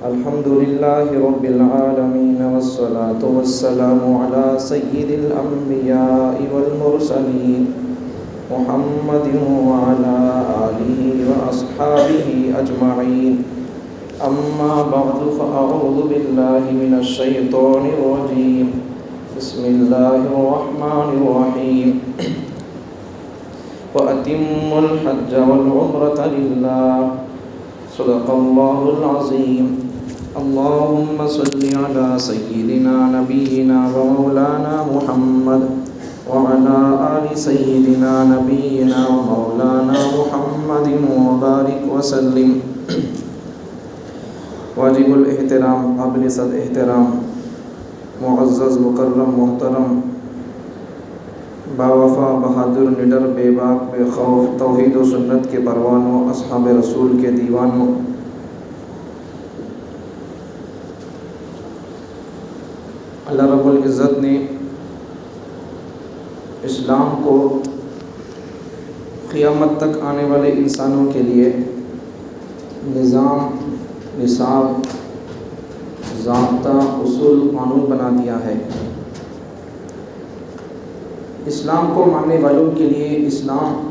الحمد لله رب العالمين والصلاة والسلام على سيد الأنبياء والمرسلين محمد وعلى آله وأصحابه أجمعين. أما بعد فأعوذ بالله من الشيطان الرجيم. بسم الله الرحمن الرحيم. وأتموا الحج والعمرة لله. صدق الله العظيم. اللهم صل على سيدنا نبينا ومولانا محمد وعلى آل سيدنا نبينا ومولانا محمد وبارك وسلم. واجب الاحترام، قابل صد احترام، معزز مکرم محترم، باوفا بہادر نڈر بے باک بے خوف توحید و سنت کے پروانوں، اصحاب رسول کے دیوانوں، اللہ رب العزت نے اسلام کو قیامت تک آنے والے انسانوں کے لیے نظام، نصاب، ضابطہ، اصول، قانون بنا دیا ہے. اسلام کو ماننے والوں کے لیے اسلام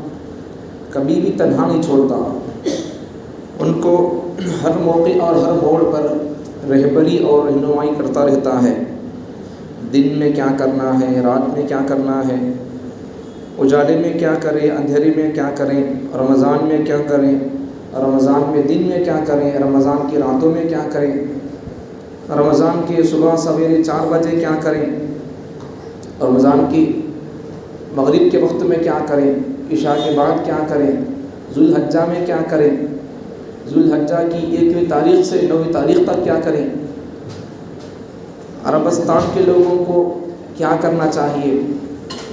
کبھی بھی تنہا نہیں چھوڑتا. ان کو ہر موقع اور ہر موڑ پر رہبری اور رہنمائی کرتا رہتا ہے. دن میں کیا کرنا ہے، رات میں کیا کرنا ہے، اجالے میں کیا کریں، اندھیرے میں کیا کریں، رمضان میں کیا کریں، رمضان میں دن میں کیا کریں، رمضان کی راتوں میں کیا کریں، رمضان کے صبح سویرے 4 بجے کیا کریں، رمضان کی مغرب کے وقت میں کیا کریں، عشاء کے بعد کیا کریں، ذوالحجہ میں کیا کریں، ذوالحجہ کی 1ویں تاریخ سے 9ویں تاریخ تک کیا کریں، عربستان کے لوگوں کو کیا کرنا چاہیے،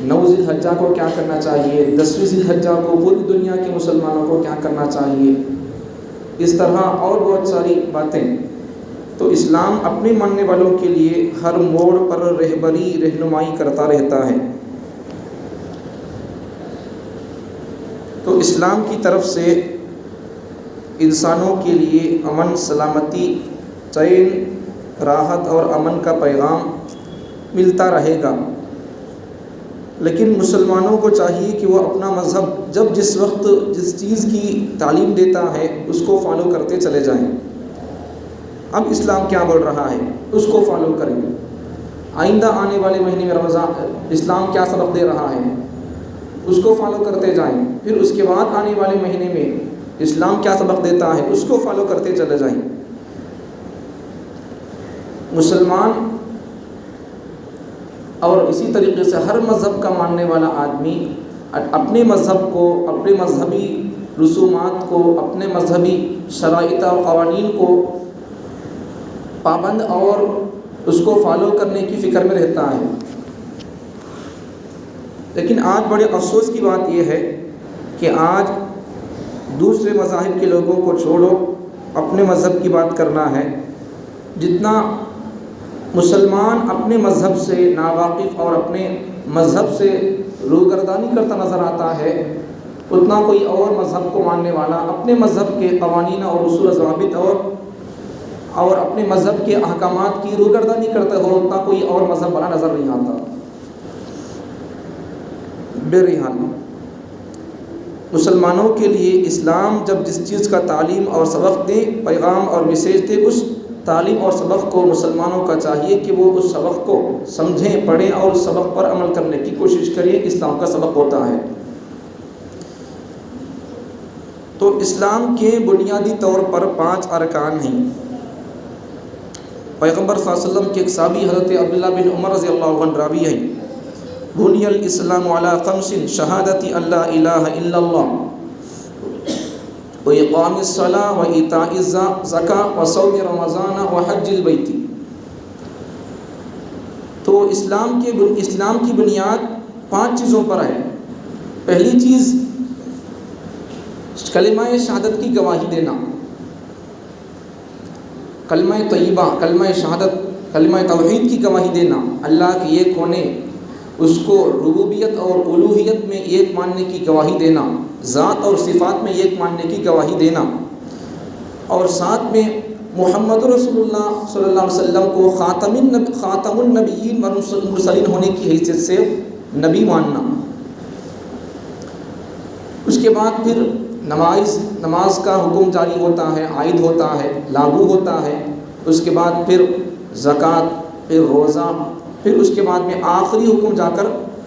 9 ذوالحجہ کو کیا کرنا چاہیے، 10ویں ذوالحجہ کو پوری دنیا کے مسلمانوں کو کیا کرنا چاہیے، اس طرح اور بہت ساری باتیں. تو اسلام اپنے ماننے والوں کے لیے ہر موڑ پر رہبری رہنمائی کرتا رہتا ہے. تو اسلام کی طرف سے انسانوں کے لیے امن، سلامتی، چین، راحت اور امن کا پیغام ملتا رہے گا. لیکن مسلمانوں کو چاہیے کہ وہ اپنا مذہب جب جس وقت جس چیز کی تعلیم دیتا ہے اس کو فالو کرتے چلے جائیں. اب اسلام کیا بول رہا ہے اس کو فالو کریں. آئندہ آنے والے مہینے میں رمضان اسلام کیا سبق دے رہا ہے اس کو فالو کرتے جائیں. پھر اس کے بعد آنے والے مہینے میں اسلام کیا سبق دیتا ہے اس کو فالو کرتے چلے جائیں. مسلمان اور اسی طریقے سے ہر مذہب کا ماننے والا آدمی اپنے مذہب کو، اپنے مذہبی رسومات کو، اپنے مذہبی شرائط اور قوانین کو پابند اور اس کو فالو کرنے کی فکر میں رہتا ہے. لیکن آج بڑے افسوس کی بات یہ ہے کہ آج دوسرے مذاہب کے لوگوں کو چھوڑو، اپنے مذہب کی بات کرنا ہے. جتنا مسلمان اپنے مذہب سے ناواقف اور اپنے مذہب سے روگردانی کرتا نظر آتا ہے، اتنا کوئی اور مذہب کو ماننے والا اپنے مذہب کے قوانین اور اصول و ضوابط اور اپنے مذہب کے احکامات کی روگردانی کرتا ہو اتنا کوئی اور مذہب والا نظر نہیں آتا. بہرحال مسلمانوں کے لیے اسلام جب جس چیز کا تعلیم اور سبق دے، پیغام اور میسیج دے، اس تعلیم اور سبق کو مسلمانوں کا چاہیے کہ وہ اس سبق کو سمجھیں، پڑھیں اور اس سبق پر عمل کرنے کی کوشش کریں. اسلام کا سبق ہوتا ہے. تو اسلام کے بنیادی طور پر 5 ارکان ہیں. پیغمبر صلی اللہ علیہ وسلم کے ایک صحابی حضرت عبداللہ بن عمر رضی اللہ عنہ راوی ہیں، بنی الاسلام علی 5 شہادت اللہ الہ الا اللہ وإقام الصلاة وإيتاء الزکاة وصوم رمضان وحج البیت. تو اسلام کی بنیاد 5 چیزوں پر ہے. پہلی چیز کلمہ شہادت کی گواہی دینا، کلمہ طیبہ، کلمہ شہادت، کلمہ توحید کی گواہی دینا، اللہ کے ایک ہونے، اس کو ربوبیت اور الوہیت میں ایک ماننے کی گواہی دینا، ذات اور صفات میں ایک ماننے کی گواہی دینا. اور ساتھ میں محمد رسول اللہ صلی اللہ علیہ وسلم کو خاتم النبیین والمرسلین ہونے کی حیثیت سے نبی ماننا۔ اس کے بعد پھر نماز کا حکم جاری ہوتا ہے، عائد ہوتا ہے، لاگو ہوتا ہے۔ اس کے بعد پھر زکوٰۃ، پھر روزہ، پھر اس کے بعد میں آخری حکم جا کر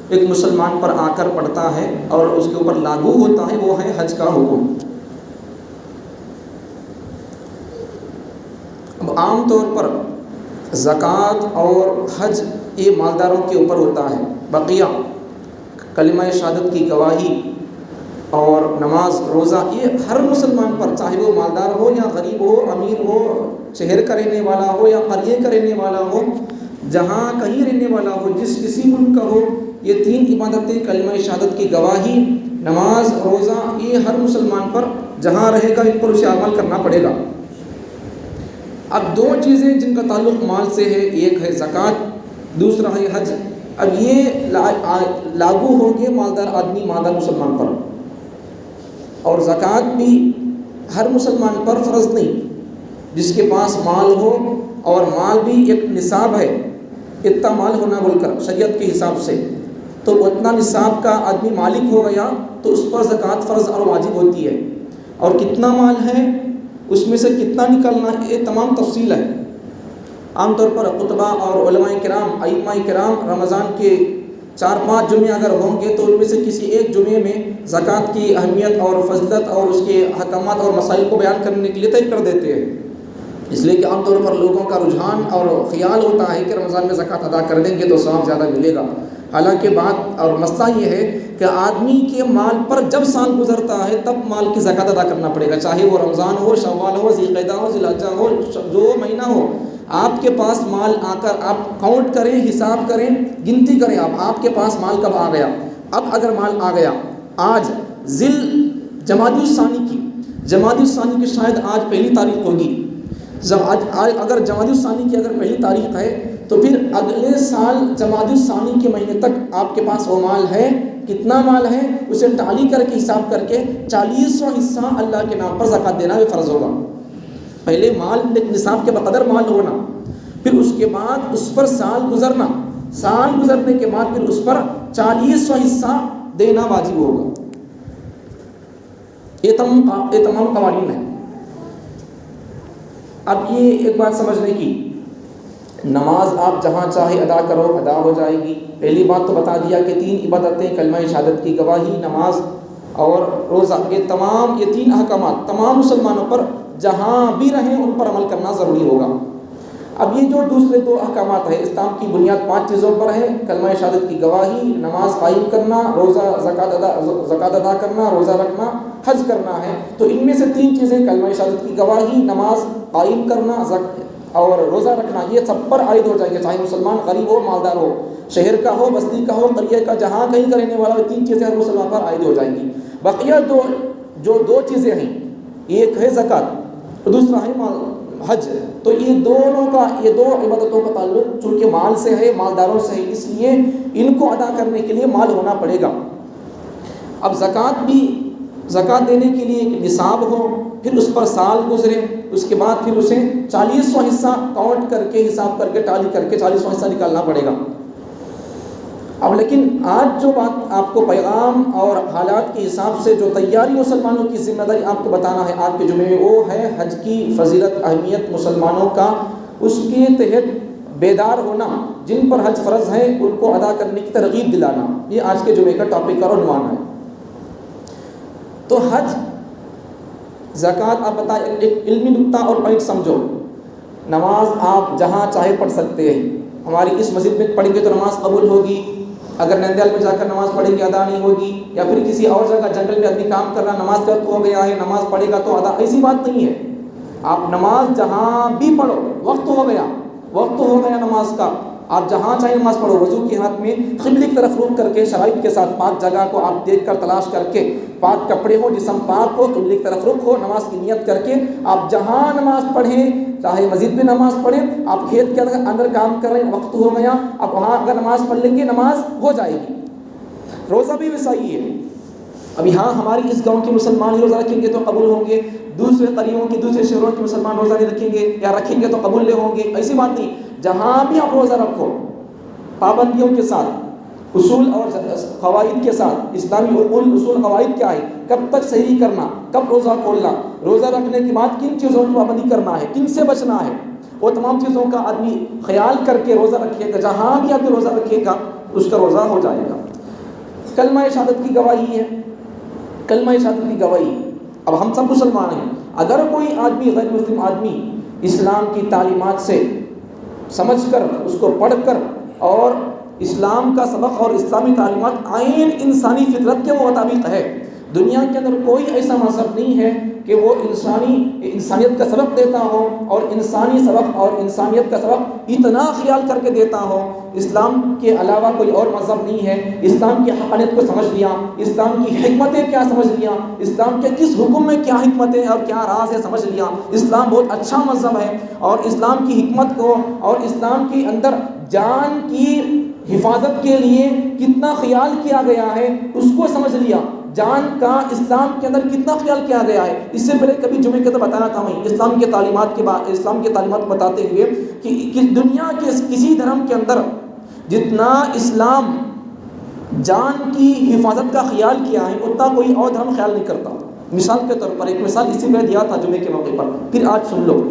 ایک مسلمان پر آ کر پڑتا ہے اور اس کے اوپر لاگو ہوتا ہے، وہ ہے حج کا حکم۔ اب عام طور پر زکوٰۃ اور حج یہ مالداروں کے اوپر ہوتا ہے، بقیہ کلمہ شہادت کی گواہی اور نماز، روزہ، یہ ہر مسلمان پر، چاہے وہ مالدار ہو یا غریب ہو، امیر ہو، شہر کا رہنے والا ہو یا قریے کا رہنے والا ہو، جہاں کہیں رہنے والا ہو، جس کسی ملک کا ہو، یہ تین عبادتیں کلمہ شہادت کی گواہی، نماز، روزہ، یہ ہر مسلمان پر جہاں رہے گا ان پر اسے عمل کرنا پڑے گا۔ اب دو چیزیں جن کا تعلق مال سے ہے، ایک ہے زکوٰۃ، دوسرا ہے حج۔ اب یہ لاگو ہوں گے مالدار آدمی، مالدار مسلمان پر، اور زکوٰۃ بھی ہر مسلمان پر فرض نہیں۔ جس کے پاس مال ہو، اور مال بھی ایک نصاب ہے، اتنا مال ہونا بول کر شریعت کے حساب سے، تو اتنا نصاب کا آدمی مالک ہو گیا تو اس پر زکوٰۃ فرض اور واجب ہوتی ہے۔ اور کتنا مال ہے، اس میں سے کتنا نکلنا، یہ تمام تفصیل ہے۔ عام طور پر خطبہ اور علماء کرام، ائمہ کرام رمضان کے 4-5 جمعے اگر ہوں گے تو ان میں سے کسی ایک جمعے میں زکوٰۃ کی اہمیت اور فضیلت اور اس کے احکامات اور مسائل کو بیان کرنے کے لیے طے کر دیتے ہیں، اس لیے کہ عام طور پر لوگوں کا رجحان اور خیال ہوتا ہے کہ رمضان میں زکوٰۃ ادا کر دیں گے تو ثواب زیادہ ملے گا۔ حالانکہ بات اور مسئلہ یہ ہے کہ آدمی کے مال پر جب سال گزرتا ہے تب مال کی زکوٰۃ ادا کرنا پڑے گا، چاہے وہ رمضان ہو، شوال ہو، ذی القعدہ ہو، ذی الحجہ ہو، جو مہینہ ہو۔ آپ کے پاس مال آ کر آپ کاؤنٹ کریں، حساب کریں، گنتی کریں، آپ کے پاس مال کب آ گیا۔ اب اگر مال آ گیا آج جمادی الثانی کی شاید آج پہلی تاریخ ہوگی، اگر جمادی الثانی کی اگر پہلی تاریخ ہے تو پھر اگلے سال جمادی الثانی کے مہینے تک آپ کے پاس وہ مال ہے، کتنا مال ہے اسے ٹالی کر کے حساب کر کے 40واں حصہ اللہ کے نام پر زکوٰۃ دینا بھی فرض ہوگا۔ پہلے مال نصاب کے بقدر مال ہونا، پھر اس کے بعد اس پر سال گزرنے کے بعد پھر اس پر 40واں حصہ دینا واجب ہوگا۔ یہ تمام قوانین ہیں۔ اب یہ ایک بات سمجھنے کی، نماز آپ جہاں چاہے ادا کرو، ادا ہو جائے گی۔ پہلی بات تو بتا دیا کہ 3 عبادتیں کلمہ شہادت کی گواہی، نماز اور روزہ، یہ 3 احکامات تمام مسلمانوں پر جہاں بھی رہیں ان پر عمل کرنا ضروری ہوگا۔ اب یہ جو دوسرے 2 احکامات ہیں، اسلام کی بنیاد 5 چیزوں پر ہے، کلمہ شہادت کی گواہی، نماز قائم کرنا، زکوٰۃ ادا کرنا، روزہ رکھنا، حج کرنا ہے۔ تو ان میں سے 3 چیزیں کلمہ شہادت کی گواہی، نماز قائم کرنا اور روزہ رکھنا، یہ سب پر عائد ہو جائیں گے، چاہے مسلمان غریب ہو، مالدار ہو، شہر کا ہو، بستی کا ہو، قریے کا، جہاں کہیں کا رہنے والا ہو، 3 چیزیں ہر مسلمان پر عائد ہو جائیں گی۔ بقیہ جو 2 چیزیں ہیں، ایک ہے زکوٰۃ اور دوسرا ہے حج، تو یہ 2 عبادتوں کا تعلق چونکہ مال سے ہے، مالداروں سے ہے، اس لیے ان کو ادا کرنے کے لیے مال ہونا پڑے گا۔ اب زکوٰۃ دینے کے لیے ایک نصاب ہو، پھر اس پر سال گزرے، اس کے بعد پھر اسے 40واں حصہ کاؤنٹ کر کے، حساب کر کے، ٹالی کر کے 40واں حصہ نکالنا پڑے گا۔ اب لیکن آج جو بات آپ کو پیغام اور حالات کے حساب سے جو تیاری مسلمانوں کی ذمہ داری آپ کو بتانا ہے آج کے جمعے میں، وہ ہے حج کی فضیلت، اہمیت، مسلمانوں کا اس کے تحت بیدار ہونا، جن پر حج فرض ہے ان کو ادا کرنے کی ترغیب دلانا۔ یہ آج کے جمعے کا ٹاپک اور عنوان ہے۔ تو حج، زکوٰۃ آپ بتائیں، ایک علمی نقطہ اور پوائنٹ سمجھو۔ نماز آپ جہاں چاہے پڑھ سکتے ہیں، ہماری اس مسجد میں پڑھیں گے تو نماز قبول ہوگی، اگر نندیال میں جا کر نماز پڑھیں گے ادا نہیں ہوگی، یا پھر کسی اور جگہ جنگل میں آدمی کام کر رہا، نماز کا وقت ہو گیا ہے، نماز پڑھے گا تو ادا، ایسی بات نہیں ہے۔ آپ نماز جہاں بھی پڑھو، وقت ہو گیا نماز کا، آپ جہاں چاہے نماز پڑھو، وضو کے ہاتھ میں قبلے کی طرف رخ کر کے، شرائط کے ساتھ، پاک جگہ کو آپ دیکھ کر تلاش کر کے، پاک کپڑے ہو، جسم پاک ہو، قبلے کی طرف رخ ہو، نماز کی نیت کر کے آپ جہاں نماز پڑھیں، چاہے مسجد میں نماز پڑھیں، آپ کھیت کے اندر کام کر رہے ہیں، وقت ہو گیا، آپ وہاں اگر نماز پڑھ لیں گے نماز ہو جائے گی۔ روزہ بھی ویسا ہی ہے، اب یہاں ہماری اس گاؤں کے مسلمان روزہ رکھیں گے تو قبول ہوں گے، دوسرے قریبوں کے دوسرے شہروں کے مسلمان روزہ نہیں رکھیں گے یا رکھیں گے تو قبول نہیں ہوں گے، ایسی بات نہیں۔ جہاں بھی آپ روزہ رکھو پابندیوں کے ساتھ، اصول اور قواعد کے ساتھ، اسلامی اصول قواعد کیا ہے، کب تک سحری کرنا، کب روزہ کھولنا، روزہ رکھنے کے بعد کن چیزوں کی پابندی کرنا ہے، کن سے بچنا ہے، وہ تمام چیزوں کا آدمی خیال کر کے روزہ رکھے گا، جہاں بھی آدمی روزہ رکھے گا اس کا روزہ ہو جائے گا۔ کلمہ شہادت کی گواہی ہے، کلمہ شہادت کی گواہی، اب ہم سب مسلمان ہیں، اگر کوئی آدمی غیر مسلم آدمی اسلام کی تعلیمات سے سمجھ کر اس کو پڑھ کر اور اسلام کا سبق اور اسلامی تعلیمات عین انسانی فطرت کے مطابق ہے، دنیا کے اندر کوئی ایسا مذہب نہیں ہے کہ وہ انسانیت کا سبق دیتا ہو اور انسانی سبق اور انسانیت کا سبق اتنا خیال کر کے دیتا ہو۔ اسلام کے علاوہ کوئی اور مذہب نہیں ہے، اسلام کی حقانیت کو سمجھ لیا، اسلام کی حکمتیں کیا سمجھ لیا، اسلام کے کس حکم میں کیا حکمتیں اور کیا راز ہے سمجھ لیا، اسلام بہت اچھا مذہب ہے، اور اسلام کی حکمت کو اور اسلام کے اندر جان کی حفاظت کے لیے کتنا خیال کیا گیا ہے اس کو سمجھ لیا، جان کا اسلام کے اندر کتنا خیال کیا گیا ہے۔ اس سے پہلے کبھی جمعے کے تو بتایا تھا میں اسلام کے تعلیمات بتاتے ہوئے کہ دنیا کے کسی دھرم کے اندر جتنا اسلام جان کی حفاظت کا خیال کیا ہے اتنا کوئی اور دھرم خیال نہیں کرتا۔ مثال کے طور پر ایک مثال اسی میں دیا تھا جمعے کے موقع پر، پھر آج سن لو۔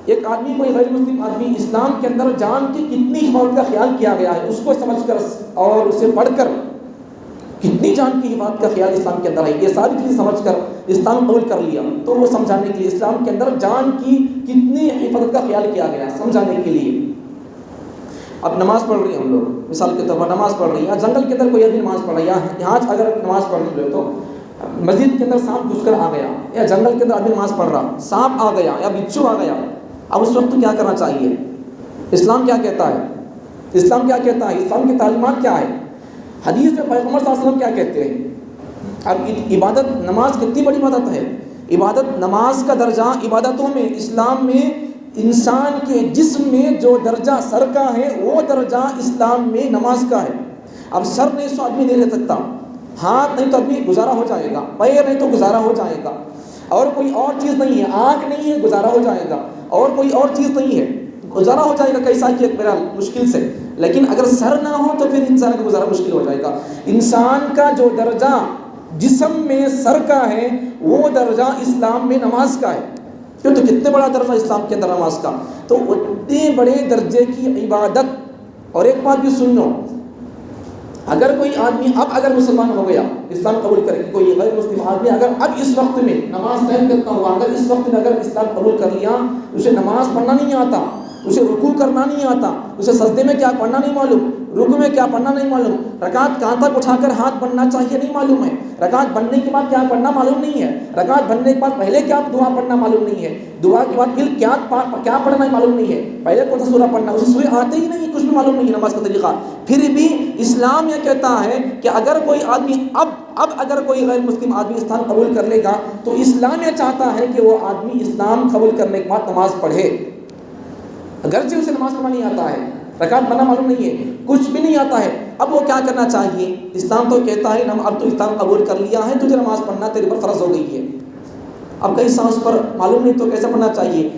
ایک آدمی کوئی غیر مسلم آدمی اسلام کے اندر جان کی کتنی حفاظت کا خیال کیا گیا ہے اس کو سمجھ کر اور اسے پڑھ کر کتنی جان کی حفاظت کا خیال اسلام کے اندر ہے یہ ساری چیزیں سمجھ کر اسلام قبول کر لیا، تو وہ سمجھانے کے لیے اسلام کے اندر جان کی کتنی حفاظت کا خیال کیا گیا سمجھانے کے لیے۔ اب نماز پڑھ رہی ہیں ہم لوگ، مثال کے طور پر نماز پڑھ رہی ہیں، جنگل کے اندر کوئی آدمی نماز پڑھ رہا ہے، یہاں اگر نماز پڑھ رہی ہے تو مسجد کے اندر سانپ گھس کر آ گیا، یا جنگل کے اندر آدمی نماز پڑھ رہا سانپ آ گیا یا بچھو آ گیا، اب اس وقت کیا کرنا چاہیے؟ اسلام کیا کہتا ہے؟ اسلام کیا کہتا ہے؟ اسلام کی تعلیمات کیا ہے؟ حدیث میں پیغمبر صلی اللہ علیہ وسلم کیا کہتے ہیں؟ اب عبادت نماز کتنی بڑی عبادت ہے، عبادت نماز کا درجہ عبادتوں میں اسلام میں انسان کے جسم میں جو درجہ سر کا ہے وہ درجہ اسلام میں نماز کا ہے۔ اب سر نہیں تو آدمی نہیں رہ سکتا، ہاتھ نہیں تو آدمی گزارا ہو جائے گا، پیر نہیں تو گزارا ہو جائے گا، اور کوئی اور چیز نہیں ہے، آنکھ نہیں ہے گزارا ہو جائے گا، اور کوئی اور چیز نہیں ہے گزارا ہو جائے گا کیسا کہ میرا مشکل سے، لیکن اگر سر نہ ہو تو پھر انسان کا گزارا مشکل ہو جائے گا۔ انسان کا جو درجہ جسم میں سر کا ہے وہ درجہ اسلام میں نماز کا ہے، تو کتنے بڑا درجہ اسلام کے اندر نماز کا، تو اتنے بڑے درجے کی عبادت۔ اور ایک بات بھی سن لو، اگر کوئی آدمی اگر مسلمان ہو گیا اسلام قبول کرے، کوئی غیر مسلم آدمی اگر اب اس وقت میں نماز قائم کرتا ہوا، اگر اس وقت میں اگر اسلام قبول کر لیا، اسے نماز پڑھنا نہیں آتا، اسے رکوع کرنا نہیں آتا، اسے سجدے میں کیا پڑھنا نہیں معلوم، رکوع میں کیا پڑھنا نہیں معلوم، رکعت کہاں تک اٹھا کر ہاتھ بننا چاہیے نہیں معلوم ہے، رکعت بننے کے بعد کیا پڑھنا معلوم نہیں ہے، رکعت بننے کے بعد پہلے کیا دعا پڑھنا معلوم نہیں ہے، دعا کے بعد پھر کیا پڑھنا معلوم نہیں ہے، پہلے کون سا سورہ پڑھنا، اسے سورہ آتے ہی نہیں، کچھ بھی معلوم نہیں ہے نماز کا طریقہ، پھر بھی اسلام یہ کہتا ہے کہ اگر کوئی آدمی اب اگر کوئی غیر مسلم آدمی اسلام قبول کر لے گا تو اسلام یہ چاہتا ہے کہ وہ آدمی اسلام قبول کرنے کے بعد نماز پڑھے، اگرچہ اسے نماز پڑھنا نہیں آتا ہے، رکعت پڑھنا معلوم نہیں ہے، کچھ بھی نہیں آتا ہے، اب وہ کیا کرنا چاہیے؟ اسلام تو کہتا ہے اب تو اسلام قبول کر لیا ہے، تجھے نماز پڑھنا تیرے پر فرض ہو گئی ہے، اب کئی سانس پر معلوم نہیں تو کیسے پڑھنا چاہیے؟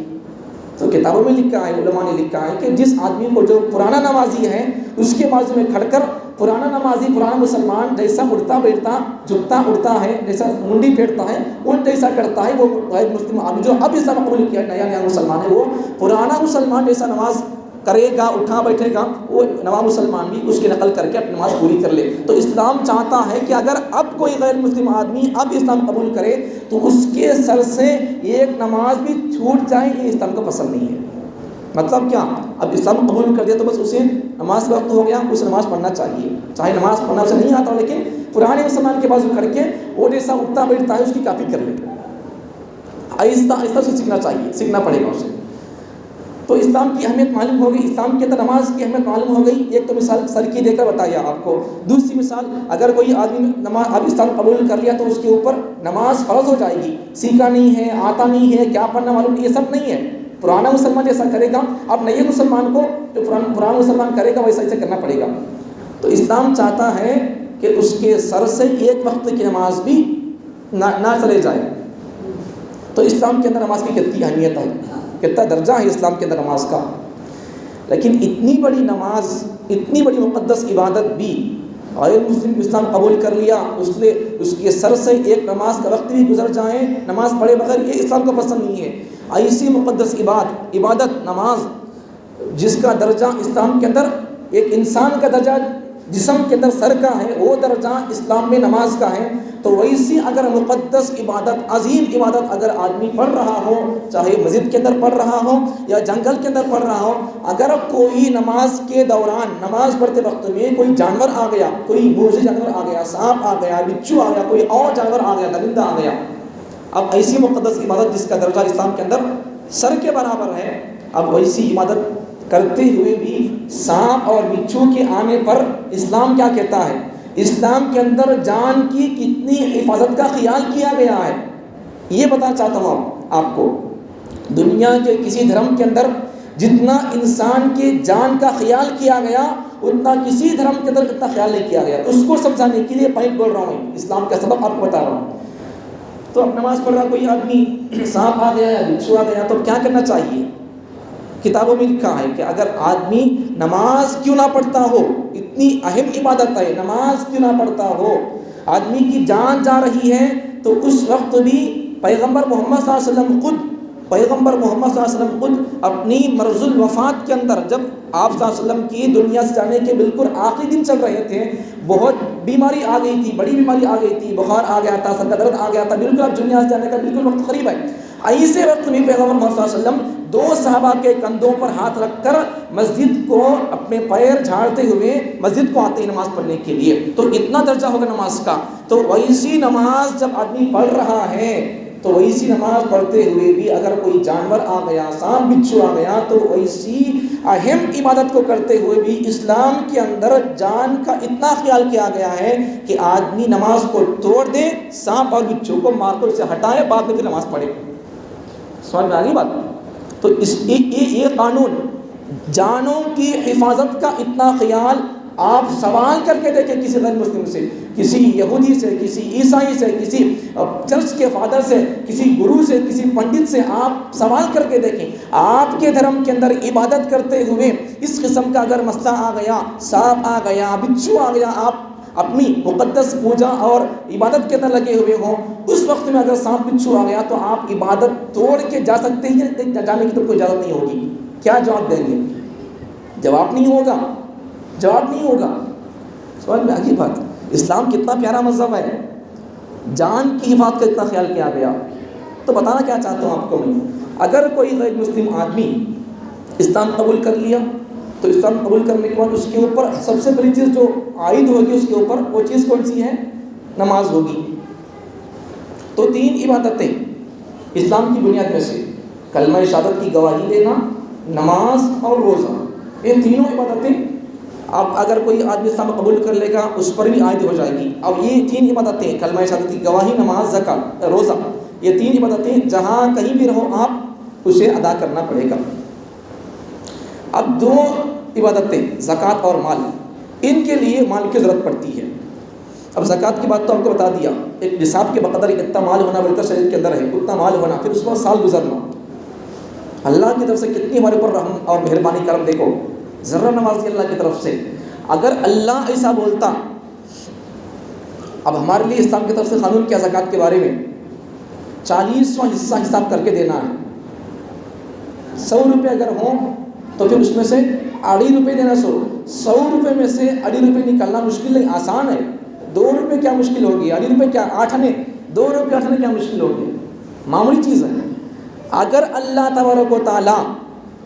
تو کتابوں میں لکھا ہے، علماء نے لکھا ہے کہ جس آدمی کو جو پرانا نمازی ہے اس کے بازو میں کھڑ کر پرانا نمازی پرانا مسلمان جیسا اٹھتا بیٹھتا جھکتا اٹھتا ہے، جیسا منڈی پھیرتا ہے ان جیسا کرتا ہے، وہ غیر مسلم آدمی جو اب اسلام قبول کیا نیا مسلمان ہے وہ پرانا مسلمان جیسا نماز کرے گا، اٹھا بیٹھے گا، وہ نوا مسلمان بھی اس کی نقل کر کے اپنی نماز پوری کر لے۔ تو اسلام چاہتا ہے کہ اگر اب کوئی غیر مسلم آدمی اب اسلام قبول کرے تو اس کے سر سے ایک نماز بھی چھوٹ جائے، یہ اسلام کو پسند نہیں ہے۔ مطلب کیا؟ اب اسلام قبول کر دیا تو بس اسے نماز کا وقت ہو گیا، اسے نماز پڑھنا چاہیے، چاہے نماز پڑھنا اسے نہیں آتا لیکن پرانے مسلمان کے بازو کھڑ کے وہ جیسا اٹھتا بیٹھتا ہے اس کی کاپی کر لے، آہستہ آہستہ سے سیکھنا چاہیے، سیکھنا پڑے گا اسے۔ تو اسلام کی اہمیت معلوم ہو گئی، اسلام کے اندر نماز کی اہمیت معلوم ہو گئی۔ ایک تو مثال سر کی دے کر بتایا آپ کو، دوسری مثال اگر کوئی آدمی نماز اب اسلام قبول کر لیا تو اس کے اوپر نماز فرض ہو جائے گی، سیکھا نہیں ہے، آتا نہیں ہے، کیا پڑھنا معلوم نہیں، یہ سب نہیں ہے، پرانا مسلمان جیسا کرے گا، اب نئے مسلمان کو جو پرانا مسلمان کرے گا ویسا ایسے کرنا پڑے گا۔ تو اسلام چاہتا ہے کہ اس کے سر سے ایک وقت کی نماز بھی نہ چلے جائے۔ تو اسلام کے اندر نماز کی کتنی اہمیت ہے، کتنا درجہ ہے اسلام کے اندر نماز کا۔ لیکن اتنی بڑی نماز، اتنی بڑی مقدس عبادت بھی غیر مسلم اسلام قبول کر لیا، اس کے سر سے ایک نماز کا وقت بھی گزر جائیں نماز پڑھے بغیر، یہ اسلام کو پسند نہیں ہے۔ ایسی مقدس عبادت نماز جس کا درجہ اسلام کے اندر ایک انسان کا درجہ جسم کے اندر سر کا ہے، وہ درجہ اسلام میں نماز کا ہے، تو ویسی اگر مقدس عبادت، عظیم عبادت اگر آدمی پڑھ رہا ہو، چاہے مسجد کے اندر پڑھ رہا ہو یا جنگل کے اندر پڑھ رہا ہو، اگر کوئی نماز کے دوران، نماز پڑھتے وقت میں کوئی جانور آ گیا، کوئی موذی جانور آ گیا، سانپ آ گیا، بچھو آ گیا، کوئی اور جانور آ گیا، درندہ آ گیا، اب ایسی مقدس عبادت جس کا درجہ اسلام کے اندر سر کے برابر ہے، اب ویسی عبادت کرتے ہوئے بھی سانپ اور بچھو کے آنے پر اسلام کیا کہتا ہے؟ اسلام کے اندر جان کی کتنی حفاظت کا خیال کیا گیا ہے، یہ بتانا چاہتا ہوں آپ کو۔ دنیا کے کسی دھرم کے اندر جتنا انسان کے جان کا خیال کیا گیا، اتنا کسی دھرم کے اندر اتنا خیال نہیں کیا گیا۔ اس کو سمجھانے کے لیے پوائنٹ بول رہا ہوں، اسلام کا سبب آپ کو بتا رہا ہوں۔ تو اب نماز پڑھ رہا کوئی آدمی، سانپ آ گیا یا بچھو آ گیا، تو کیا کرنا چاہیے؟ کتابوں میں لکھا ہے کہ اگر آدمی نماز کیوں نہ پڑھتا ہو، اتنی اہم عبادت ہے، نماز کیوں نہ پڑھتا ہو، آدمی کی جان جا رہی ہے، تو اس وقت بھی پیغمبر محمد صلی اللہ علیہ وسلم خود اپنی مرض الوفات کے اندر، جب آپ صلی اللہ علیہ وسلم کی دنیا سے جانے کے بالکل آخری دن چل رہے تھے، بہت بیماری آ گئی تھی، بڑی بیماری آ گئی تھی، بخار آ گیا تھا، سر کا درد آ گیا تھا، بالکل اب دنیا سے جانے کا بالکل وقت قریب ہے۔ ایسے وقت میں پیغمبر محمد صلی اللہ علیہ وسلم 2 صحابہ کے کندھوں پر ہاتھ رکھ کر مسجد کو اپنے پیر جھاڑتے ہوئے مسجد کو آتے ہیں نماز پڑھنے کے لیے، تو اتنا درجہ ہوگا نماز کا۔ تو ویسی نماز جب آدمی پڑھ رہا ہے، تو ویسی نماز پڑھتے ہوئے بھی اگر کوئی جانور آ گیا، سانپ بچھو آ گیا، تو ویسی اہم عبادت کو کرتے ہوئے بھی اسلام کے اندر جان کا اتنا خیال کیا گیا ہے کہ آدمی نماز کو توڑ دے، سانپ اور بچھو کو مار کر اسے ہٹائے، بعد میں پھر نماز پڑھے۔ سمجھ میں آ گئی بات؟ تو یہ قانون جانوں کی حفاظت کا اتنا خیال، آپ سوال کر کے دیکھیں کسی غیر مسلم سے، کسی یہودی سے، کسی عیسائی سے، کسی چرچ کے فادر سے، کسی گرو سے، کسی پنڈت سے آپ سوال کر کے دیکھیں، آپ کے دھرم کے اندر عبادت کرتے ہوئے اس قسم کا اگر مسئلہ آ گیا، سانپ آ گیا، بچھو آ گیا، آپ اپنی مقدس پوجا اور عبادت کے اندر لگے ہوئے ہوں، اس وقت میں اگر سانپ بچھو آ گیا تو آپ عبادت توڑ کے جا سکتے ہیں، جانے کی تو کوئی اجازت نہیں ہوگی۔ کیا جواب دیں گے؟ جواب نہیں ہوگا، جواب نہیں ہوگا۔ سمجھ میں آگے بات؟ اسلام کتنا پیارا مذہب ہے، جان کی حفاظت کا اتنا خیال کیا گیا۔ تو بتانا کیا چاہتا ہوں آپ کو میں، اگر کوئی غیر مسلم آدمی اسلام قبول کر لیا، تو اسلام قبول کرنے کے بعد اس کے اوپر سب سے بڑی چیز جو عائد ہوگی اس کے اوپر، وہ چیز کون سی ہے؟ نماز ہوگی۔ تو 3 عبادتیں اسلام کی بنیاد میں سے، کلمہ شہادت کی گواہی دینا، نماز اور روزہ، یہ تینوں عبادتیں اب اگر کوئی آدمی اسلام قبول کر لے گا اس پر بھی عائد ہو جائے گی۔ اب یہ 3 عبادتیں، کلمہ شہادت کی گواہی، نماز، زکوٰۃ، روزہ، یہ 3 عبادتیں جہاں کہیں بھی رہو آپ اسے ادا کرنا پڑے گا۔ اب 2 عبادتیں، زکوٰۃ اور مال، ان کے لیے مال کی ضرورت پڑتی ہے۔ اب زکوٰۃ کی بات تو آپ کو بتا دیا، ایک نصاب کے بقدر اتنا مال ہونا بول کر شریعت کے اندر ہے، اتنا مال ہونا، پھر اس پر سال گزرنا۔ اللہ کی طرف سے کتنی ہمارے اوپر رحم اور مہربانی کرم، دیکھو ذرہ نوازی اللہ کی طرف سے۔ اگر اللہ ایسا بولتا، اب ہمارے لیے اسلام کی طرف سے قانون کیا زکوٰۃ کے بارے میں، 40واں حصہ حساب کر کے دینا ہے۔ 100 روپے اگر ہوں تو پھر اس میں سے 2.5 روپے دینا، 100 روپے میں سے 2.5 روپے نکالنا مشکل نہیں، آسان ہے۔ 2 روپے کیا مشکل ہوگی، 2.5 روپے کیا 8 آنے، 2 روپے 8 آنے کیا مشکل ہوگی، معمولی چیز ہے۔ اگر اللہ تبارک و تعالیٰ،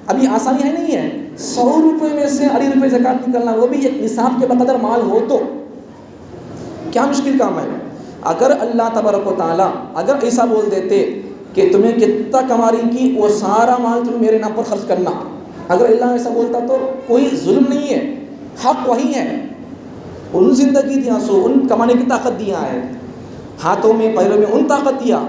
ابھی آسانی ہے نہیں ہے، 100 روپے میں سے 2.5 روپے زکوٰۃ نکالنا، وہ بھی ایک نصاب کے بقدر مال ہو تو کیا مشکل کام ہے۔ اگر اللہ تبارک و تعالیٰ اگر ایسا بول دیتے کہ تمہیں کتنا کمائی کی وہ سارا مال تم میرے نام پر خرچ کرنا، اگر اللہ ایسا بولتا تو کوئی ظلم نہیں ہے، حق وہی ہے۔ ان زندگی دیا سو، ان کمانے کی طاقت دیا ہے، ہاتھوں میں پیروں میں ان طاقت دیا،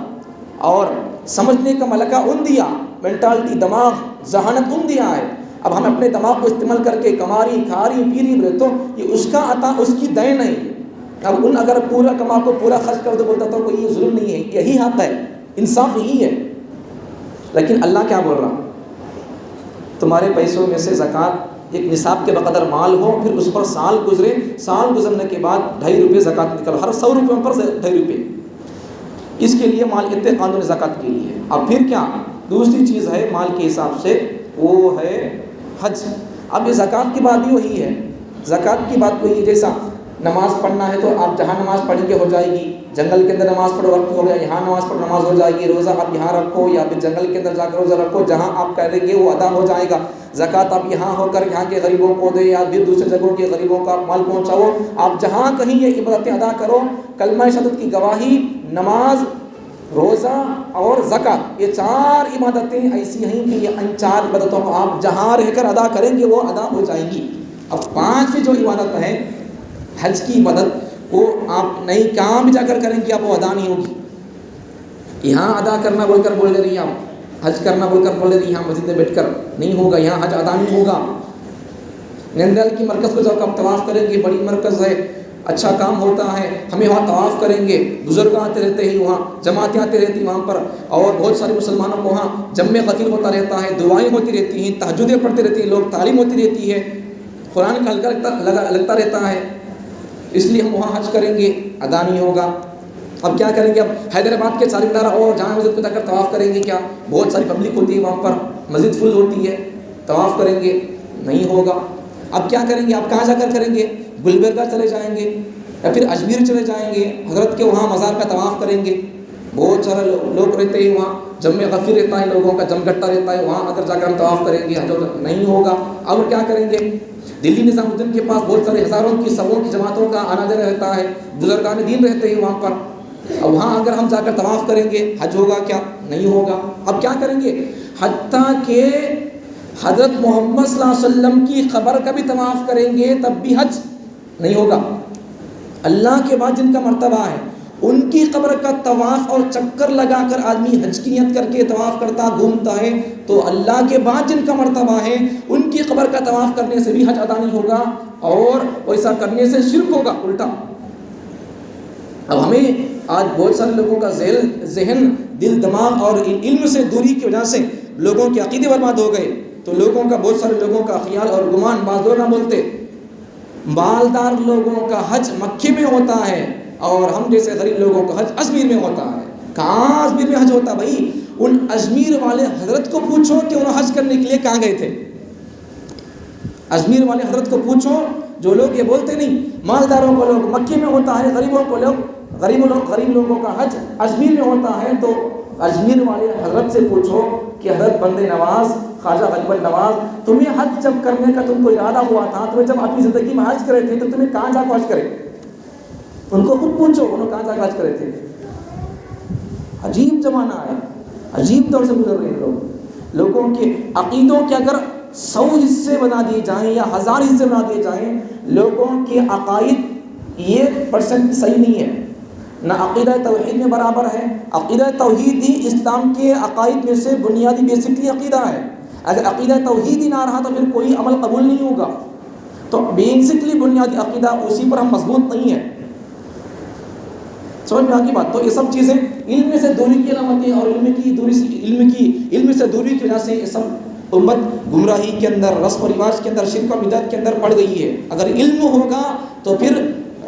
اور سمجھنے کا ملکہ ان دیا، مینٹالٹی، دماغ، ذہانت ان دیا ہے۔ اب ہم اپنے دماغ کو استعمال کر کے کماری، کھاری، پیری بولے تو یہ اس کا عطا، اس کی دین نہیں، اب اگر پورا کما کو پورا خرچ کر دو بولتا تو کوئی یہ ظلم نہیں ہے، یہی حق ہے، انصاف یہی ہے. لیکن اللہ کیا بول رہا؟ تمہارے پیسوں میں سے زکوٰۃ ایک نصاب کے بقدر مال ہو، پھر اس پر سال گزرے، سال گزرنے کے بعد 2.5 روپے زکوٰۃ نکلو، ہر 100 روپے پر 2.5 روپے. اس کے لیے مال اتنے قانون زکوٰۃ کے لیے. اب پھر کیا دوسری چیز ہے مال کے حساب سے، وہ ہے حج. اب یہ زکوٰۃ کی بات بھی وہی ہے، زکوٰۃ کی بات وہی ہے. جیسا نماز پڑھنا ہے تو آپ جہاں نماز پڑھیں گے ہو جائے گی، جنگل کے اندر نماز پڑھو وقت ہو گیا، یہاں نماز پڑھو نماز ہو جائے گی. روزہ آپ یہاں رکھو یا پھر جنگل کے اندر جا کر روزہ رکھو، جہاں آپ کریں گے وہ ادا ہو جائے گا. زکوٰۃ آپ یہاں ہو کر یہاں کے غریبوں کو دے یا پھر دوسرے جگہوں کے غریبوں کو آپ مال پہنچاؤ. آپ جہاں کہیں یہ عبادتیں ادا کرو، کلمہ شہادت کی گواہی، نماز، روزہ اور زکوٰۃ، یہ 4 عبادتیں ایسی ہیں کہ یہ ان 4 عبادتوں کو آپ جہاں رہ کر ادا کریں گے وہ ادا ہو جائیں گی. اب 5ویں جو عبادت ہے حج کی عبادت، وہ آپ نہیں کہاں بھی جا کر کریں گے آپ وہ ادا نہیں ہوگی. یہاں ادا کرنا بول کر بول رہی آپ، حج کرنا بول کر بول رہی یہاں مسجد میں بیٹھ کر نہیں ہوگا، یہاں حج ادا نہیں ہوگا. نندل کی مرکز کو جب آپ طواف کریں گے، بڑی مرکز ہے، اچھا کام ہوتا ہے، ہمیں وہاں طواف کریں گے، بزرگ آتے رہتے ہیں وہاں، جماعتیں آتی رہتی ہیں وہاں پر، اور بہت سارے مسلمانوں کو وہاں جمع غفیر ہوتا رہتا ہے، دعائیں ہوتی رہتی ہیں، تہجدیں پڑھتے رہتے ہیں لوگ، تعلیم ہوتی رہتی ہے، قرآن کا حلقہ لگتا رہتا ہے. اس لیے ہم وہاں حج کریں گے، ادا نہیں ہوگا. اب کیا کریں گے؟ اب حیدرآباد کے چارمینار اور جامع مسجد کو جا کر طواف کریں گے، کیا بہت ساری پبلک ہوتی ہے وہاں پر، مسجد فل ہوتی ہے، طواف کریں گے نہیں ہوگا. اب کیا کریں گے؟ آپ کہاں جا کر کریں گے؟ گلبرگہ چلے جائیں گے یا پھر اجمیر چلے جائیں گے، حضرت کے وہاں مزار کا طواف کریں گے. بہت سارے لوگ رہتے ہیں وہاں، جمع غفیر رہتا ہے، لوگوں کا جمگٹا رہتا ہے، وہاں اگر جا کر ہم طواف کریں گے حج نہیں ہوگا. اب کیا کریں گے؟ دلی نظام الدین کے پاس بہت سارے ہزاروں کی سووں کی جماعتوں کا آنا جانا رہتا ہے، بزرگان دین رہتے ہیں وہاں پر. اب وہاں اگر ہم جا کر طواف کریں گے حج ہوگا کیا؟ نہیں ہوگا. اب کیا کریں گے؟ حتیٰ کہ حضرت محمد صلی اللہ علیہ وسلم کی قبر کا بھی طواف کریں گے تب بھی حج نہیں ہوگا. اللہ کے بعد جن کا مرتبہ ہے ان کی قبر کا طواف اور چکر لگا کر آدمی حج کی نیت کر کے طواف کرتا گھومتا ہے، تو اللہ کے بعد جن کا مرتبہ ہے ان کی قبر کا طواف کرنے سے بھی حج ادا نہیں ہوگا، اور ویسا کرنے سے شرک ہوگا الٹا. اب ہمیں آج بہت سارے لوگوں کا ذہن، دل، دماغ اور علم سے دوری کی وجہ سے لوگوں کے عقیدے برباد ہو گئے. تو لوگوں کا، بہت سارے لوگوں کا خیال اور گمان، بعض لوگ نہ بولتے مالدار لوگوں کا حج مکے میں ہوتا ہے اور ہم جیسے غریب لوگوں کا حج اجمیر میں ہوتا ہے. کہاں اجمیر میں حج ہوتا بھائی؟ ان اجمیر والے حضرت کو پوچھو کہ انہوں حج کرنے کے لیے کہاں گئے تھے. اجمیر والے حضرت کو پوچھو، جو لوگ یہ بولتے نہیں مالداروں کو لوگ مکے میں ہوتا ہے، غریبوں کو غریب لوگوں کا حج اجمیر میں ہوتا ہے، تو اجمیر والے حضرت سے پوچھو کہ حضرت بندے نواز، خواجہ غریب نواز، تمہیں حج جب کرنے کا تم کو ارادہ ہوا تھا، تمہیں جب اپنی زندگی میں حج کرے تھے تو تمہیں کہاں جا کر حج کرے؟ ان کو خود پوچھو انہوں کہاں جا کر حج کرے تھے. عجیب زمانہ ہے، عجیب دور سے گزر رہے ہیں لوگوں کے عقیدوں کے اگر 100 حصے بنا دیے جائیں یا 1000 حصے بنا دیے جائیں، لوگوں کے عقائد 1% صحیح نہیں ہے. نہ عقیدہ توحید میں برابر ہے. عقیدہ توحید ہی اسلام کے عقائد میں سے بنیادی بیسکلی عقیدہ ہے. اگر عقیدہ توحید ہی نہ رہا تو پھر کوئی عمل قبول نہیں ہوگا. تو بیسکلی بنیادی عقیدہ اسی پر ہم مضبوط نہیں ہیں. سمجھ میں آ کی بات؟ تو یہ سب چیزیں علم سے دوری کی علامتیں اور علم سے دوری کی وجہ سے یہ سب امت گمراہی کے اندر، رسم و رواج کے اندر، شرک و بدعت کے اندر پڑ گئی ہے. اگر علم ہوگا تو پھر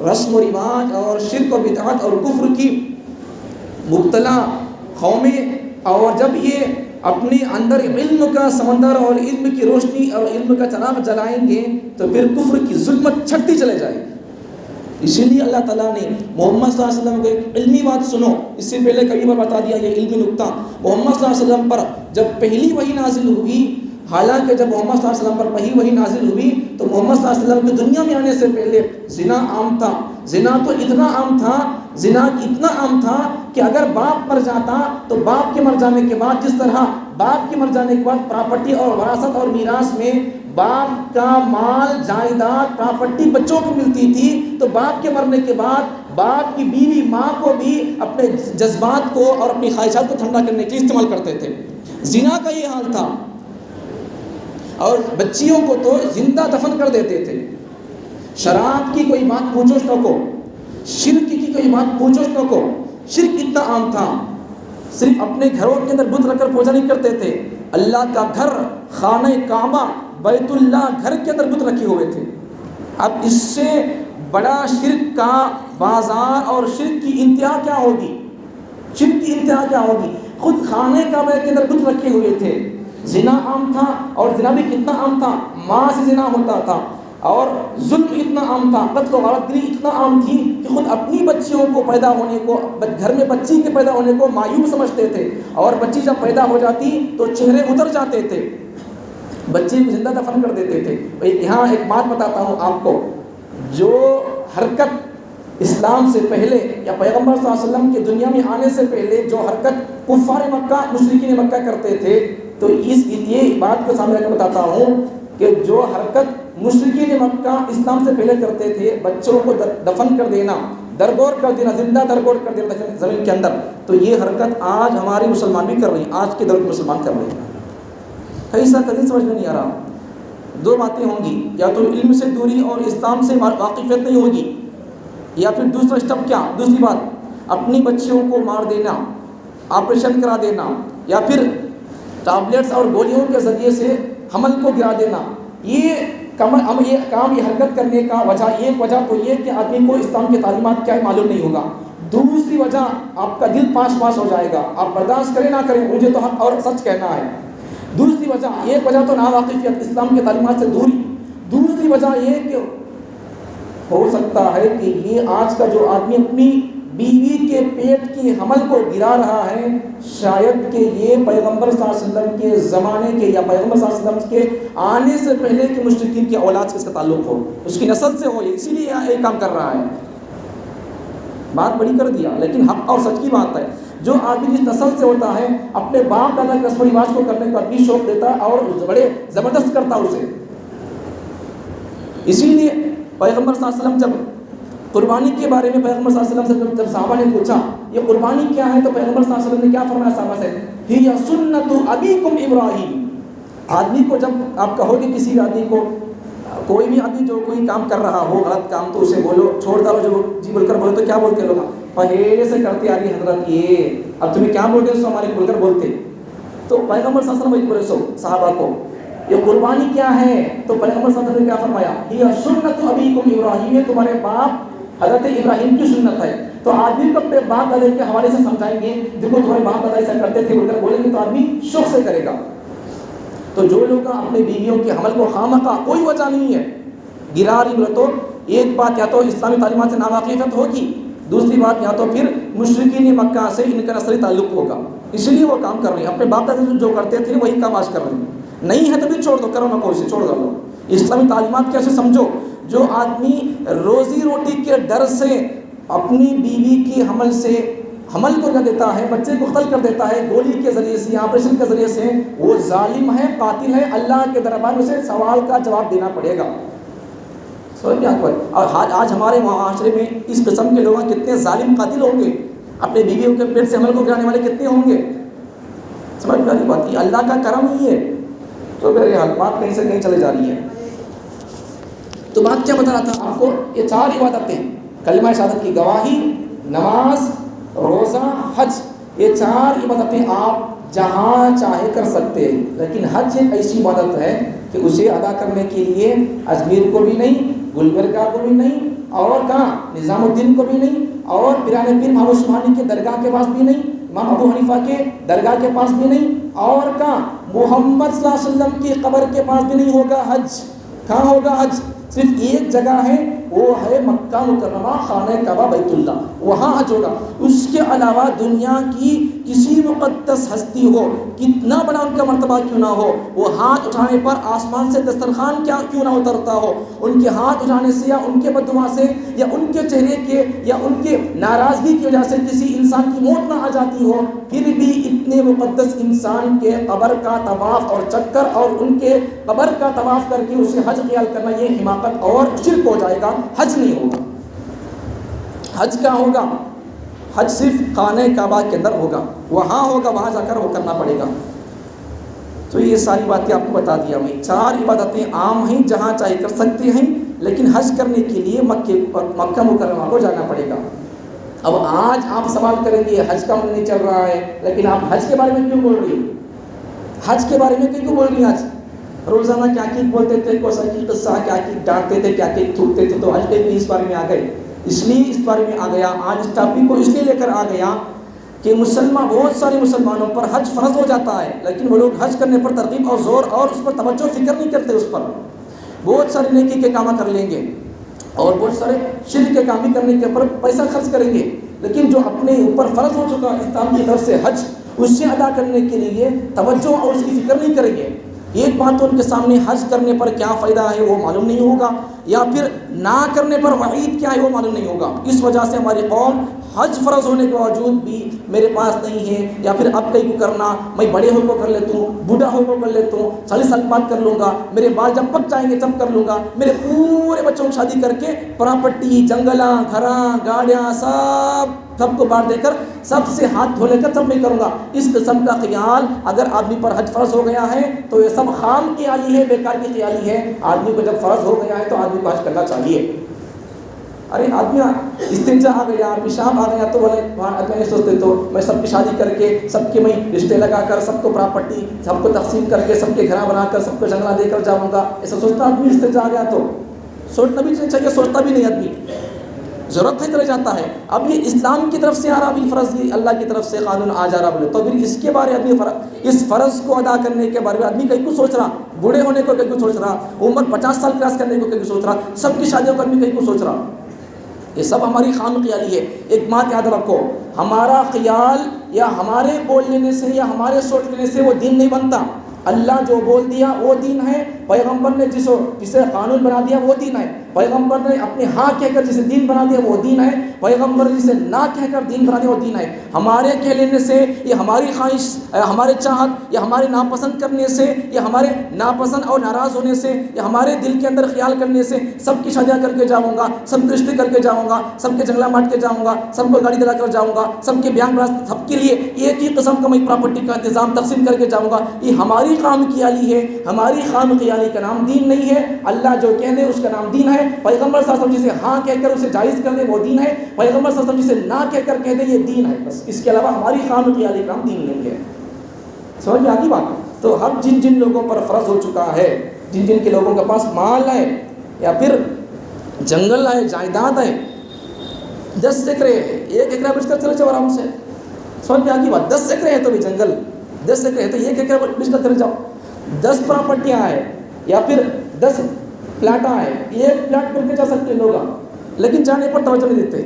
رسم و رواج اور شرک و بدعت اور کفر کی مبتلا قومیں، اور جب یہ اپنے اندر علم کا سمندر اور علم کی روشنی اور علم کا چراغ جلائیں گے تو پھر کفر کی ظلمت چھٹتی چلے جائے گی. اسی لیے اللہ تعالیٰ نے محمد صلی اللہ علیہ وسلم کو ایک علمی بات سنو، اس سے پہلے کئی بار بتا دیا یہ علمی نکتہ. محمد صلی اللہ علیہ وسلم پر جب پہلی وحی نازل ہوئی، حالانکہ جب محمد صلی اللہ علیہ وسلم پر پہلی وحی نازل ہوئی تو محمد صلی اللہ علیہ وسلم کی دنیا میں آنے سے پہلے زنا عام تھا. زنا تو اتنا عام تھا، زنا اتنا عام تھا کہ اگر باپ مر جاتا تو باپ کے مر جانے کے بعد، جس طرح باپ کے مر جانے کے بعد پراپرٹی اور وراثت اور میراث میں باپ کا مال، جائیداد، پراپرٹی بچوں کو ملتی تھی، تو باپ کے مرنے کے بعد باپ کی بیوی ماں کو بھی اپنے جذبات کو اور اپنی خواہشات کو ٹھنڈا کرنے کے لیے استعمال کرتے تھے. زنا کا یہ حال تھا. اور بچیوں کو تو زندہ دفن کر دیتے تھے. شراب کی کوئی بات پوچھو تو کو شرک کی کوئی بات پوچھو اس کو، شرک اتنا عام تھا، صرف اپنے گھروں کے اندر بت رکھ کر پوجا نہیں کرتے تھے، اللہ کا گھر خانہ کعبہ بیت اللہ گھر کے اندر بت رکھے ہوئے تھے۔ اب اس سے بڑا شرک کا بازار اور شرک کی انتہا کیا ہوگی؟ شرک کی انتہا کیا ہوگی؟ خود خانہ کعبہ کے اندر بت رکھے ہوئے تھے، زنا عام تھا، اور زنا بھی کتنا عام تھا، ماں سے زنا ہوتا تھا، اور ظلم اتنا عام تھا، قتل و غارت گری اتنا عام تھی کہ خود اپنی بچیوں کو پیدا ہونے کو، گھر میں بچی کے پیدا ہونے کو معیوب سمجھتے تھے، اور بچی جب پیدا ہو جاتی تو چہرے اتر جاتے تھے، بچی کو زندہ دفن کر دیتے تھے۔ یہاں ایک بات بتاتا ہوں آپ کو، جو حرکت اسلام سے پہلے یا پیغمبر صلی اللہ علیہ وسلم کے دنیا میں آنے سے پہلے جو حرکت کفار مکہ مشرکین مکہ کرتے تھے، تو یہ بات کو سامنے رکھ کر بتاتا ہوں کہ جو حرکت مشرکین مکہ اسلام سے پہلے کرتے تھے، بچوں کو دفن کر دینا، درگور کر دینا، زندہ درگور کر دینا زمین کے اندر، تو یہ حرکت آج ہمارے مسلمان بھی کر رہے ہیں، آج کے دور کے مسلمان کر رہے ہیں۔ ایسا کبھی سمجھ میں نہیں آ رہا۔ دو باتیں ہوں گی، یا تو علم سے دوری اور اسلام سے واقفیت نہیں ہوگی، یا پھر دوسرا اسٹیپ کیا، دوسری بات اپنی بچیوں کو مار دینا، آپریشن کرا دینا، یا پھر ٹیبلیٹس اور گولیوں کے ذریعے سے حمل کو گرا دینا۔ یہ کام یہ حرکت کرنے کا ایک وجہ تو یہ کہ آدمی کو اسلام کی تعلیمات کیا ہے معلوم نہیں ہوگا، دوسری وجہ آپ کا دل پاس ہو جائے گا، آپ برداشت کریں نہ کریں، مجھے تو حق اور سچ کہنا ہے۔ دوسری وجہ، ایک وجہ تو ناواقفیت، اسلام کے تعلیمات سے دوری، دوسری وجہ یہ کہ ہو سکتا ہے کہ یہ آج کا جو آدمی اپنی بیوی کے پیٹ کی حمل کو گرا رہا ہے، شاید کہ یہ پیغمبر صلی اللہ علیہ وسلم کے زمانے کے یا پیغمبر صلی اللہ علیہ وسلم کے آنے سے پہلے کے مشرکین کی اولاد سے اس کا تعلق ہو، اس کی نسل سے ہو، اسی لیے یہ کام کر رہا ہے۔ بات بڑی کر دیا، لیکن حق اور سچ کی بات ہے۔ جو آدمی جس نسل سے ہوتا ہے، اپنے باپ دادا کے رسم و رواج کو کرنے کا بھی شوق دیتا اور بڑے زبردست کرتا اسے۔ اسی لیے پیغمبر صلی اللہ علیہ وسلم جب قربانی کے بارے میں پیغمبر صلی اللہ علیہ وسلم سے جب صحابہ نے پوچھا یہ قربانی کیا ہے، تو پیغمبر صلی اللہ علیہ وسلم نے کیا فرمایا صحابہ سے، ہی سنت ابیکم ابراہیم۔ آدمی کو جب آپ کہو گے کسی آدمی کو، کوئی بھی آدمی جو کوئی کام کر رہا ہو غلط کام، تو اسے بولو چھوڑ دو، جو جی بول کر بولو، تو کیا بولتے لوگ، پہلے سے کرتے آ رہی حضرت، یہ اب تمہیں کیا بولتے ہیں، سو ہمارے بول کر بولتے۔ تو پیغمبر صلی اللہ علیہ وسلم بولے سو صحابہ کو یہ قربانی کیا ہے، تو پیغمبر صلی اللہ علیہ وسلم نے کیا فرمایا، یہ سنت ابیکم ابراہیم، یہ تمہارے باپ حضرت ابراہیم کی سنت ہے۔ تو آدمی کو اپنے باپ دادا کے حوالے سے سمجھائیں گے، دیکھو تمہارے باپ دادا ایسا کرتے تھے بول کر بولیں گے، تو آدمی شوق سے کرے گا۔ تو جو لوگ اپنے بیویوں کے حمل کو خواہ کوئی وجہ نہیں ہے گرا رہی، بولے تو ایک بات یا تو اسلامی تعلیمات سے ناواقفیت ہوگی، دوسری بات یا تو پھر مشرکین مکہ سے ان کا نسلی تعلق ہوگا، اس لیے وہ کام کر رہے ہیں۔ اپنے باپ دادا جو کرتے تھے وہی کام آج کر رہے ہیں، نہیں ہے تو بھی چھوڑ دو، کرو نہ کوئی سے چھوڑ دو۔ اسلامی تعلیمات کیسے سمجھو، جو آدمی روزی روٹی کے ڈر سے اپنی بیوی کی حمل کو کر دیتا ہے، بچے کو قتل کر دیتا ہے گولی کے ذریعے سے، آپریشن کے ذریعے سے، وہ ظالم ہے، قاتل ہے، اللہ کے دربار میں سے سوال کا جواب دینا پڑے گا۔ اور آج ہمارے معاشرے میں اس قسم کے لوگ کتنے ظالم قاتل ہوں گے، اپنے بیویوں کے پیٹ سے حمل کو گرانے والے کتنے ہوں گے، سمجھ میں آتی بات، یہ اللہ کا کرم ہی ہے۔ تو بہرحال بات کہیں سے کہیں چلے جا رہی ہے۔ تو بات کیا بتا رہا تھا آپ کو، یہ چار عبادتیں، کلمہ شہادت کی گواہی، نماز، روزہ، حج، یہ چار عبادتیں آپ جہاں چاہے کر سکتے ہیں، لیکن حج ایک ایسی عبادت ہے کہ اسے ادا کرنے کے لیے اجمیر کو بھی نہیں، گلبرگہ کو بھی نہیں، اور کہاں نظام الدین کو بھی نہیں، اور پیران پیر محمد عثمانی کے درگاہ کے پاس بھی نہیں، امام ابو حنیفہ کے درگاہ کے پاس بھی نہیں، اور کہاں محمد صلی اللہ علیہ وسلم کی قبر کے پاس بھی نہیں ہوگا حج۔ کہاں ہوگا حج؟ صرف ایک جگہ ہے، وہ ہے مکہ مکرمہ، خانہ کعبہ بیت اللہ، وہاں حج ہوگا۔ اس کے علاوہ دنیا کی کسی مقدس ہستی ہو، کتنا بڑا ان کا مرتبہ کیوں نہ ہو، وہ ہاتھ اٹھانے پر آسمان سے دسترخوان کیوں نہ اترتا ہو، ان کے ہاتھ اٹھانے سے یا ان کے بددعا سے یا ان کے چہرے کے یا ان کے ناراضگی کی وجہ سے کسی انسان کی موت نہ آ جاتی ہو، پھر بھی اتنے مقدس انسان کے قبر کا طواف اور چکر اور ان کے قبر کا طواف کر کے اسے حج خیال کرنا، یہ حماقت اور شرک ہو جائے گا، حج نہیں ہوگا۔ حج کیا ہوگا؟ حج صرف خانہ کعبہ کے اندر ہوگا، وہاں ہوگا، وہاں جا کر وہ کرنا پڑے گا۔ تو یہ ساری باتیں آپ کو بتا دیا میں، چار عبادتیں عام ہیں، جہاں چاہے کر سکتے ہیں، لیکن حج کرنے کے لیے مکہ مکرمہ کو جانا پڑے گا۔ اب آج آپ سوال کریں گے حج کا من نہیں چل رہا ہے، لیکن آپ حج کے بارے میں کیوں بول رہی ہیں؟ حج کے بارے میں کیوں بول رہی ہیں؟ آج روزانہ کیا کی بولتے تھے، کوسا کی قصہ، کیا کی ڈانٹتے تھے، کیا کی تھوکتے تھے، تو حج کے بھی اس بارے میں آ گئے۔ اس لیے اس بارے میں آ گیا، آج اس ٹاپک کو اس لیے لے کر آ گیا کہ بہت سارے مسلمانوں پر حج فرض ہو جاتا ہے، لیکن وہ لوگ حج کرنے پر ترغیب اور زور اور اس پر توجہ فکر نہیں کرتے۔ اس پر بہت سارے نیکی کے کام کر لیں گے اور بہت سارے شرک کے کام کرنے کے اوپر پیسہ خرچ کریں گے، لیکن جو اپنے اوپر فرض ہو چکا اسلام کی طرف سے حج، اس سے ادا کرنے کے لیے توجہ اور اس کی فکر نہیں کریں گے۔ ایک بات تو ان کے سامنے حج کرنے پر کیا فائدہ ہے وہ معلوم نہیں ہوگا، یا پھر نہ کرنے پر وعید کیا ہے وہ معلوم نہیں ہوگا۔ اس وجہ سے ہماری قوم حج فرض ہونے کے باوجود بھی میرے پاس نہیں ہے، یا پھر اب کہیں کو کرنا، میں بڑے ہو کو کر لیتا ہوں، بوڑھا ہو کو کر لیتا ہوں، 40 سال بعد کر لوں گا، میرے بال جب پک جائیں گے تب کر لوں گا، میرے پورے بچوں کو شادی کر کے پراپرٹی، جنگلاں، گھراں، گاڑیاں سب کو بانٹ دے کر، سب سے ہاتھ دھو لے کر سب میں کروں گا۔ اس قسم کا خیال اگر آدمی پر حج فرض ہو گیا ہے تو یہ سب خام خیالی ہے، بیکار کی خیالی ہے۔ آدمی کو جب فرض ہو گیا ہے تو آدمی کو حج کرنا چاہیے۔ ارے آدمی استنجا آ گیا، پیشاب آ گیا تو آدمی نہیں سوچتے تو میں سب کی شادی کر کے، سب کے میں رشتے لگا کر، سب کو پراپرٹی سب کو تقسیم کر کے، سب کے گھر بنا کر، سب کو جنگلہ دے کر جاؤں گا، ایسا سوچتا آدمی؟ استنجا آ گیا تو سوچنا بھی چاہیے، سوچتا بھی نہیں آدمی، ضرورت ہے کرے جاتا ہے۔ اب یہ اسلام کی طرف سے آ رہا بھی فرض، یہ اللہ کی طرف سے قانون آ جا رہا بولے تو پھر اس کے بارے آدمی اس فرض کو ادا کرنے کے بارے میں آدمی کہیں کو سوچ رہا، بوڑھے ہونے کو کہیں کو سوچ رہا، عمر 50 سال کراس کرنے کو کہیں کو سوچ رہا، سب کی شادیوں کو آدمی کہیں کو سوچ رہا۔ یہ سب ہماری خام خیالی ہے۔ ایک بات یاد رکھو، ہمارا خیال یا ہمارے بول لینے سے یا ہمارے سوچ لینے سے وہ دین نہیں بنتا۔ اللہ جو بول دیا وہ دین ہے، پیغمبر نے جسے قانون بنا دیا وہ دین ہے، پیغمبر نے اپنے ہاں کہہ کر جسے دین بنا دیا وہ دین ہے، پیغمبر نے جسے نہ کہہ کر دین بنا دیا وہ دین ہے۔ ہمارے کہہ لینے سے یا ہماری خواہش، ہمارے چاہت یا ہمارے ناپسند کرنے سے یا ہمارے ناپسند اور ناراض ہونے سے یا ہمارے دل کے اندر خیال کرنے سے سب کی شادیاں کر کے جاؤں گا، سب کے رشتے کر کے جاؤں گا، سب کے جنگلہ بانٹ کے جاؤں گا، سب کو گاڑی دلا کر جاؤں گا، سب کے بیان سب کے لیے ایک ہی قسم کا میں پراپرٹی کا انتظام تقسیم کر کے جاؤں گا، یہ ہماری خام خیالی ہے۔ ہماری خام خیالی کا نام دین نہیں ہے۔ اللہ جو کہہ دے اس کا نام دین ہے، پیغمبر صلی اللہ علیہ وسلم جسے ہاں کہہ کر اسے جائز کر دے وہ دین ہے، پیغمبر صلی اللہ علیہ وسلم جسے نہ کہہ کر کہہ دے یہ دین ہے، بس اس کے علاوہ ہماری خام خیالی کا نام دین نہیں ہے۔ سمجھ میں آگی بات؟ تو اب جن لوگوں پر فرض ہو چکا ہے، جن کے لوگوں کے پاس مال ہے یا پھر جنگل ہے، جائیداد ہے، 10 ایکڑ ہے، 1 ایکڑ بیچ کر چلے جاؤ آرام سے۔ سمجھ میں آگی بات؟ 10 ایکڑ ہے تو بھی جنگل، 10 ایکڑ ہے تو 1 ایکڑ بیچ کر چلے جاؤ۔ 10 پراپرٹیاں ہیں یا پھر 10 پلاٹاں ہیں، 1 پلاٹ کر کے جا سکتے لوگ، لیکن جانے پر توجہ نہیں دیتے،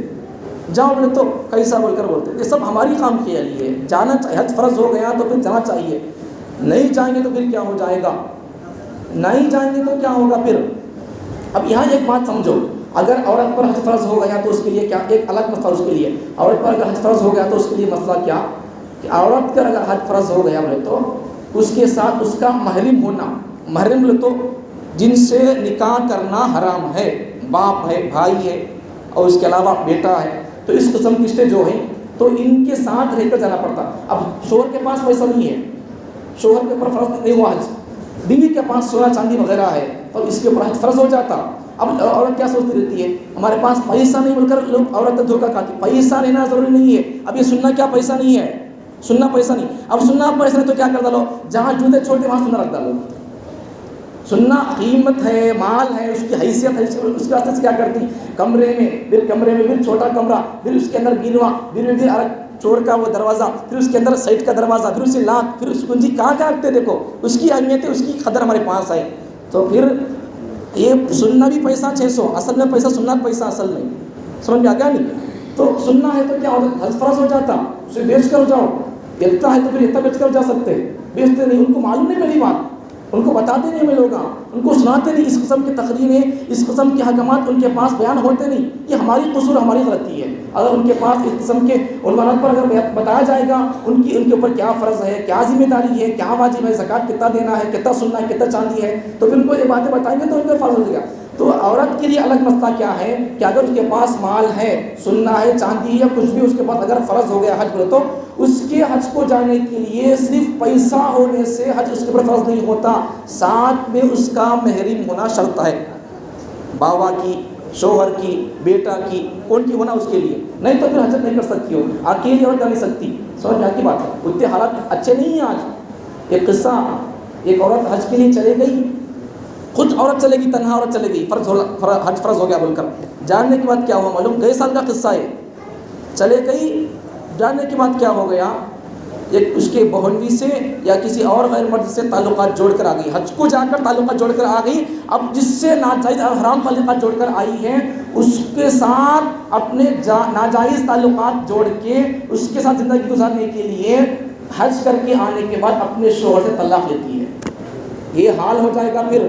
جاؤ بولے تو کیسا بول کر بولتے۔ یہ سب ہماری خام خیالی ہے۔ جانا چاہیے، حج فرض ہو گیا تو پھر جانا چاہیے، نہیں جائیں گے تو پھر کیا ہو جائے گا، نہیں جائیں گے تو کیا ہوگا پھر۔ اب یہاں ایک بات سمجھو، اگر عورت پر حج فرض ہو گیا تو اس کے لیے کیا، ایک الگ مسئلہ اس کے لیے، عورت پر اگر حج فرض ہو گیا تو اس کے لیے مسئلہ کیا کہ عورت کا اگر حج فرض ہو گیا بولے تو اس کے ساتھ اس کا محرم ہونا، محرم بولے تو جن سے نکاح کرنا حرام ہے، باپ ہے، بھائی ہے اور اس کے علاوہ بیٹا ہے، تو اس قسم کی رشتے جو ہیں تو ان کے ساتھ رہ کر جانا پڑتا۔ اب شوہر کے پاس پیسہ نہیں ہے، شوہر کے اوپر فرض نہیں ہوا حج، بیوی کے پاس سونا چاندی وغیرہ ہے تو اس کے اوپر حج فرض ہو جاتا۔ اب عورت کیا سوچتی رہتی ہے، ہمارے پاس پیسہ نہیں بول کر لوگ عورت دھوکہ کھاتی، پیسہ لینا ضروری نہیں ہے۔ اب یہ سننا کیا پیسہ نہیں ہے، سننا پیسہ نہیں، اب سننا پیسہ نہیں تو کیا کر ڈالو، جہاں جوتے چھوڑتے وہاں سننا رکھ ڈالو۔ سننا قیمت ہے، مال ہے، اس کی حیثیت ہے، اس کے واسطے سے کیا کرتی، کمرے میں پھر چھوٹا کمرہ، پھر اس کے اندر گینوا، پھر چور کا وہ دروازہ، پھر اس کے اندر سائڈ کا دروازہ، پھر اسے لاک، پھر اس کنجی کہاں رکھتے، دیکھو اس کی اہمیت ہے، اس کی قدر ہمارے پاس ہے۔ تو پھر یہ سننا بھی پیسہ 600، اصل میں پیسہ، سننا پیسہ اصل میں، سمجھ میں آ گیا نہیں؟ تو سننا ہے تو کیا حج فرض ہو جاتا، اسے بیچ کر جاؤ، بیچتا ہے تو پھر اتنا بیچ کر جا سکتے، بیچتے نہیں، ان کو معلوم نہیں میری بات، ان کو بتاتے نہیں ہمیں لوگ، ان کو سناتے نہیں، اس قسم کی تقریریں، اس قسم کے حکمات ان کے پاس بیان ہوتے نہیں، یہ ہماری قصور، ہماری غلطی ہے۔ اگر ان کے پاس اس قسم کے عنوانات پر اگر بتایا جائے گا ان کے اوپر کیا فرض ہے، کیا ذمہ داری ہے، کیا واجب ہے، زکوٰۃ کتنا دینا ہے، کتنا سننا ہے، کتنا چاندی ہے، تو پھر ان کو یہ باتیں بتائیں گے تو ان کو فرض ہو جائے گا۔ تو عورت کے لیے الگ مسئلہ کیا ہے کہ اگر اس کے پاس مال ہے، سننا ہے، چاندی ہے یا کچھ بھی اس کے پاس اگر فرض ہو گیا حج پر، تو اس کے حج کو جانے کے لیے صرف پیسہ ہونے سے حج اس کے اوپر فرض نہیں ہوتا، ساتھ میں اس کا محرم ہونا شرط ہے۔ باوا کی، شوہر کی، بیٹا کی، کون کی ہونا اس کے لیے، نہیں تو پھر حج نہیں کر سکتی ہو، اکیلی عورت جا نہیں سکتی. سمجھ میں آ کی بات ہے. اتنے حالات اچھے نہیں ہیں آج. ایک قصہ، ایک عورت حج کے لیے چلے گئی، خود عورت چلے گی، تنہا عورت چلے گئی، حج فرض ہو گیا بول کر. جاننے کے بعد کیا ہوا معلوم؟ گئے سال کا قصہ ہے. چلے گئی، جاننے کے بعد کیا ہو گیا، ایک اس کے بہنوی سے یا کسی اور غیر مرد سے تعلقات جوڑ کر آ گئی. حج کو جا کر تعلقات جوڑ کر آ گئی. اب جس سے ناجائز اور حرام تعلقات جوڑ کر آئی ہیں، اس کے ساتھ اپنے ناجائز تعلقات جوڑ کے اس کے ساتھ زندگی گزارنے کے لیے حج کر کے آنے کے بعد اپنے شوہر سے طلاق لیتی ہے. یہ حال ہو جائے گا. پھر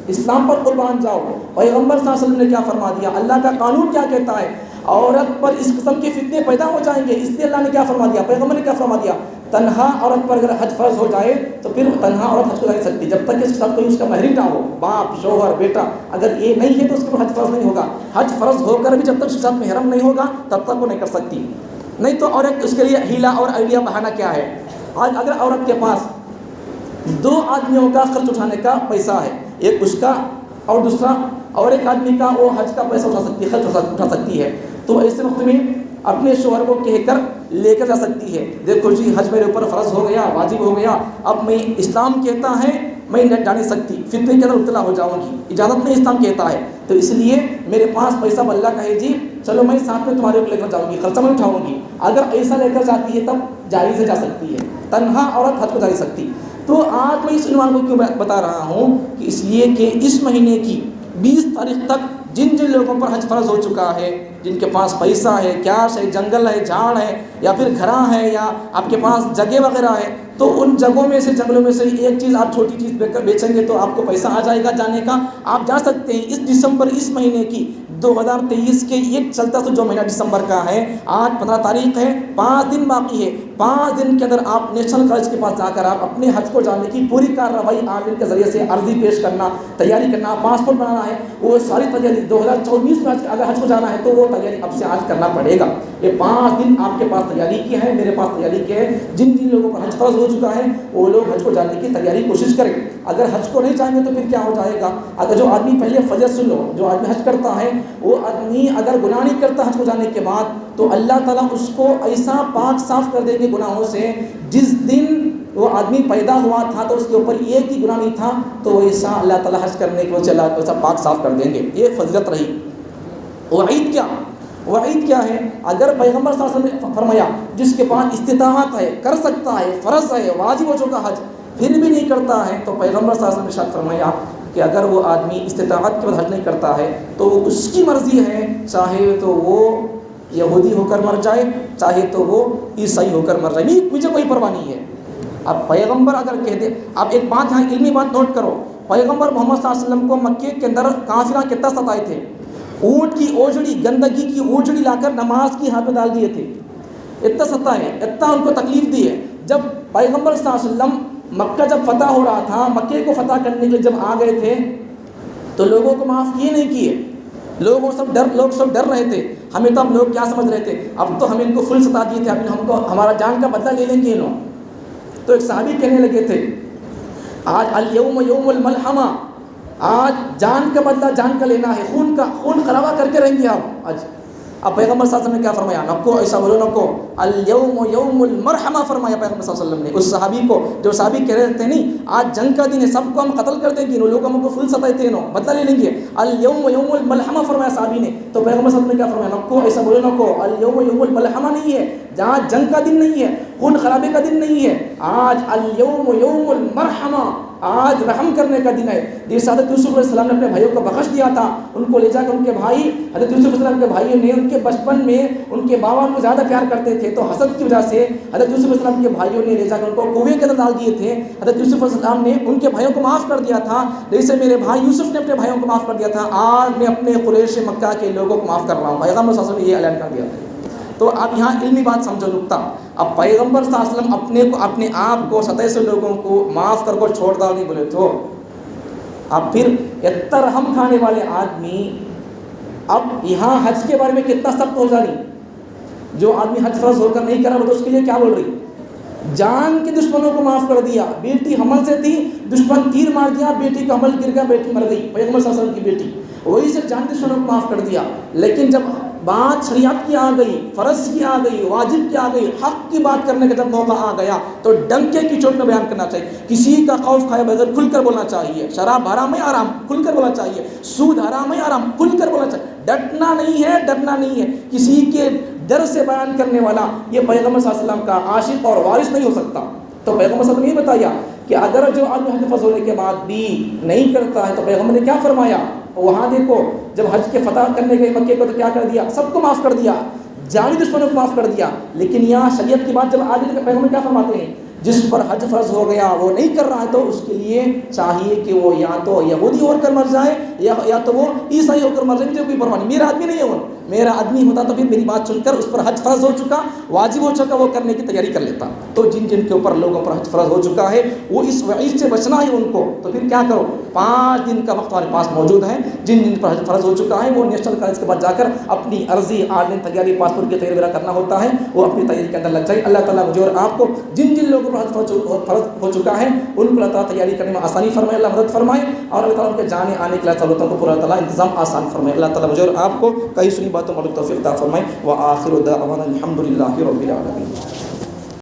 اسلام پر قربان جاؤ. پیغمبر صلی اللہ علیہ وسلم نے کیا فرما دیا، اللہ کا قانون کیا کہتا ہے، عورت پر اس قسم کے فتنے پیدا ہو جائیں گے. اس لیے اللہ نے کیا فرما دیا، پیغمبر نے کیا فرما دیا، تنہا عورت پر اگر حج فرض ہو جائے تو پھر تنہا عورت حج کو جا نہیں سکتی جب تک کہ اس کے ساتھ کوئی اس کا محرم نہ ہو، باپ، شوہر، بیٹا. اگر یہ نہیں ہے تو اس کے اوپر حج فرض نہیں ہوگا. حج فرض ہو کر بھی جب تک اس کے ساتھ محرم نہیں ہوگا تب تک وہ نہیں کر سکتی. نہیں تو اور ایک اس کے لیے ہیلا اور آئیڈیا بہانا کیا ہے. آج اگر عورت کے پاس 2 آدمیوں کا خرچ اٹھانے کا پیسہ ہے، ایک اس کا اور دوسرا اور ایک آدمی کا، وہ حج کا پیسہ اٹھا سکتی ہے، خرچ اٹھا سکتی ہے، تو ایسے وقت میں اپنے شوہر کو کہہ کر لے کر جا سکتی ہے. دیکھو جی حج میرے اوپر فرض ہو گیا، واجب ہو گیا، اب میں اسلام کہتا ہے میں جا نہیں سکتی، فتنے کے اندر مبتلا ہو جاؤں گی، اجازت نہیں اسلام کہتا ہے، تو اس لیے میرے پاس پیسہ اللہ کہے جی چلو میں ساتھ میں تمہارے کو لے کر جاؤں گی، خرچہ میں اٹھاؤں گی. اگر ایسا لے کر جاتی ہے تب جائز سے جا سکتی ہے. تنہا عورت حج کو جا نہیں سکتی. تو آج میں اس عنوان کو کیوں بتا رہا ہوں کہ اس لیے کہ اس مہینے کی 20 تاریخ تک جن لوگوں پر حج فرض ہو چکا ہے، جن کے پاس پیسہ ہے، کیش ہے، جنگل ہے، جھاڑ ہے، یا پھر گھراں ہے، یا آپ کے پاس جگہ وغیرہ ہے، تو ان جگہوں میں سے، جنگلوں میں سے ایک چیز آپ چھوٹی چیز بیچیں گے تو آپ کو پیسہ آ جائے گا جانے کا. آپ جا سکتے ہیں. اس دسمبر، اس مہینے کی 2023 کے یہ چلتا تو جو مہینہ دسمبر کا ہے، آج 15 تاریخ ہے، 5 دن باقی ہے. 5 دن کے اندر آپ نیشنل کالج کے پاس جا کر آپ اپنے حج کو جانے کی پوری کارروائی عامل کے ذریعے سے عرضی پیش کرنا، تیاری کرنا، پاسپورٹ بنانا ہے، وہ ساری تیاری 2024 میں اگر حج کو جانا ہے تو وہ تیاری اب سے آج کرنا پڑے گا. یہ 5 دن آپ کے پاس تیاری کی ہے، میرے پاس تیاری کی ہے. جن لوگوں پر حج فرض ہو چکا ہے وہ لوگ حج کو جانے کی تیاری کوشش کریں. اگر حج کو نہیں جائیں گے تو پھر کیا ہو جائے گا. اگر جو آدمی پہلے فجر سن لو، جو آدمی حج کرتا ہے وہ آدمی اگر گناہ نہیں کرتا حج کو جانے کے بعد تو اللہ تعالیٰ اس کو ایسا پاک صاف کر دیں گے گناہوں سے. جس دن وہ آدمی پیدا ہوا تھا تو اس کے اوپر ایک ہی گناہ نہیں تھا، تو ویسا اللہ تعالیٰ حج کرنے کے وجہ اللہ ویسا پاک صاف کر دیں گے. یہ فضیلت رہی. وعید کیا ہے؟ اگر پیغمبر صلی اللہ علیہ وسلم نے فرمایا جس کے پاس استطاعت ہے، کر سکتا ہے، فرض ہے، واجب ہو چکا حج، پھر بھی نہیں کرتا ہے، تو پیغمبر صلی اللہ علیہ وسلم نے ارشاد فرمایا کہ اگر وہ آدمی استطاعت کے بعد حج نہیں کرتا ہے تو اس کی مرضی ہے، چاہے تو وہ یہودی ہو کر مر جائے، چاہے تو وہ عیسائی ہو کر مر جائے، مجھے کوئی پرواہ نہیں ہے. اب پیغمبر اگر کہہ دے، اب ایک بات یہاں علمی بات نوٹ کرو، پیغمبر محمد صلی اللہ علیہ وسلم کو مکے کے اندر کافرہ کتنا ستائے تھے. اونٹ کی اوجڑی، گندگی کی اوجڑی لا کر نماز کی ہاتھ میں ڈال دیے تھے. اتنا ستائے، اتنا ان کو تکلیف دی ہے. جب پیغمبر صلی اللہ علیہ وسلم مکہ جب فتح ہو رہا تھا، مکے کو فتح کرنے کے لیے جب آ گئے تھے تو لوگوں کو معاف کیے نہیں کیے. لوگ سب ڈر رہے تھے. ہمیں تو اب لوگ کیا سمجھ رہے تھے، اب تو ہم ان کو فل ستا دیے تھے، اب ہم کو ہمارا جان کا بدلہ لے لیں گے انہوں. تو ایک صحابی کہنے لگے تھے آج الیوم یوم الملحمہ، آج جان کا بدلہ جان کا لینا ہے، خون خرابہ کر کے رہیں گے آپ آج. اب پیغمبر صلی اللہ علیہ وسلم نے کیا فرمایا؟ نکو ایسا بولو، نکو، الیوم یوم المرحمہ فرمایا پیغمبر صلی اللہ علیہ وسلم نے اس صحابی کو. جو صحابی کہہ رہے تھے نہیں آج جنگ کا دن ہے، سب کو ہم قتل کر دیں گے، لوگ ہم کو فل ستائے تھے، بدلہ لے لیں گے. الیوم یوم الملحمہ فرمایا صحابی نے. تو پیغمبر صلی اللہ علیہ وسلم نے کیا فرمایا؟ نکو ایسا بولو، نکو، الیوم یوم الملحمہ نہیں ہے، جہاں جنگ کا دن نہیں ہے، خون خرابے کا دن نہیں ہے، آج الیوم یوم المرحمہ، آج رحم کرنے کا دن ہے. جس حضرت یوسف علیہ السلام نے اپنے بھائیوں کو بخش دیا تھا، ان کو لے جا کر ان کے بھائی حضرت یوسف علیہ السلام کے بھائیوں نے ان کے بچپن میں ان کے باوا کو زیادہ پیار کرتے تھے، تو حسد کی وجہ سے حضرت یوسف علیہ السلام کے بھائیوں نے لے جا کر ان کو کنویں کے اندر ڈال دیے تھے. حضرت یوسف علیہ السلام نے ان کے بھائیوں کو معاف کر دیا تھا، جیسے میرے بھائی یوسف نے اپنے بھائیوں کو معاف کر دیا تھا، آج میں اپنے قریش مکہ کے لوگوں کو معاف کر رہا ہوں. پیغمبر صلی اللہ علیہ وسلم نے یہ اعلان کر دیا تھا. تو اب یہاں علمی بات سمجھو نقطہ. اب پیغمبر صلی اللہ علیہ وسلم اپنے آپ کو 27 لوگوں کو معاف کر کو چھوڑ دو نہیں بولے تو اب پھر اتنا رحم کھانے والے آدمی اب یہاں حج کے بارے میں کتنا سخت ہو جا رہی. جو آدمی حج فرض ہو کر نہیں کرا وہ تو اس کے لیے کیا بول رہی؟ جان کے دشمنوں کو معاف کر دیا. بیٹی حمل سے تھی، دشمن تیر مار دیا، بیٹی کا حمل گر گیا، بیٹی مر گئی، پیغمبر صلی اللہ علیہ وسلم کی بیٹی. وہی صرف جان دشمنوں کو معاف کر دیا، لیکن جب بات شریعت کی آ گئی، فرض کی آ گئی، واجب کی آ گئی، حق کی بات کرنے کا جب موقع آ گیا تو ڈنکے کی چوٹ میں بیان کرنا چاہیے، کسی کا خوف کھائے بغیر کھل کر بولنا چاہیے، شراب حرام ہے حرام کھل کر بولنا چاہیے، سود حرام ہے حرام کھل کر بولنا چاہیے، ڈٹنا نہیں ہے، ڈرنا نہیں ہے، کسی کے ڈر سے بیان کرنے والا یہ پیغمبر صلی اللہ علیہ وسلم کا عاشق اور وارث نہیں ہو سکتا۔ تو پیغمبر صلی اللہ علیہ وسلم نے یہ بتایا کہ اگر جو آدمی حج فرض ہونے کے بعد بھی نہیں کرتا ہے تو پیغمبر نے کیا فرمایا، وہاں دیکھو جب حج کے فتح کرنے گئے مکے کو تو کیا کر دیا، سب کو معاف کر دیا، جانی دشمنوں کو معاف کر دیا، لیکن یہاں شریعت کی بات جب آ گئی تو پیغمبر کیا فرماتے ہیں، جس پر حج فرض ہو گیا وہ نہیں کر رہا ہے تو اس کے لیے چاہیے کہ وہ یا تو یہودی ہو کر مر جائے یا تو وہ عیسائی ہو کر مر جائے، مجھے کوئی پرواہ نہیں، میرا آدمی نہیں ہے وہ، میرا آدمی ہوتا تو پھر میری بات سن کر اس پر حج فرض ہو چکا، واجب ہو چکا، وہ کرنے کی تیاری کر لیتا۔ تو جن جن کے اوپر لوگوں پر حج فرض ہو چکا ہے وہ اس وعید سے بچنا ہے ان کو، تو پھر کیا کرو، 5 دن کا وقت ہمارے پاس موجود ہے، جن جن پر حج فرض ہو چکا ہے وہ نیشنل کالج کے بعد جا کر اپنی عرضی آن تیاری پاسپورٹ کی تیاری وغیرہ کرنا ہوتا ہے، وہ اپنی تیاری کے اندر لگ جائے۔ اللہ تعالیٰ مجھے اور آپ کو جن جن لوگوں پر حج فرض ہو چکا ہے ان کو اللہ تعالیٰ تیاری کرنے میں آسانی فرمائے، اللہ مدد فرمائے، اور اللہ تعالیٰ ان کے جانے آنے کے سہولتوں کو پورا اللہ تعالیٰ انتظام آسان فرمائے۔ اللہ تعالیٰ مجھے اور آپ کو کئی سنی باتوں میں توفیق عطا فرمائے۔ وآخر دعوانا الحمد للہ رب العالمین۔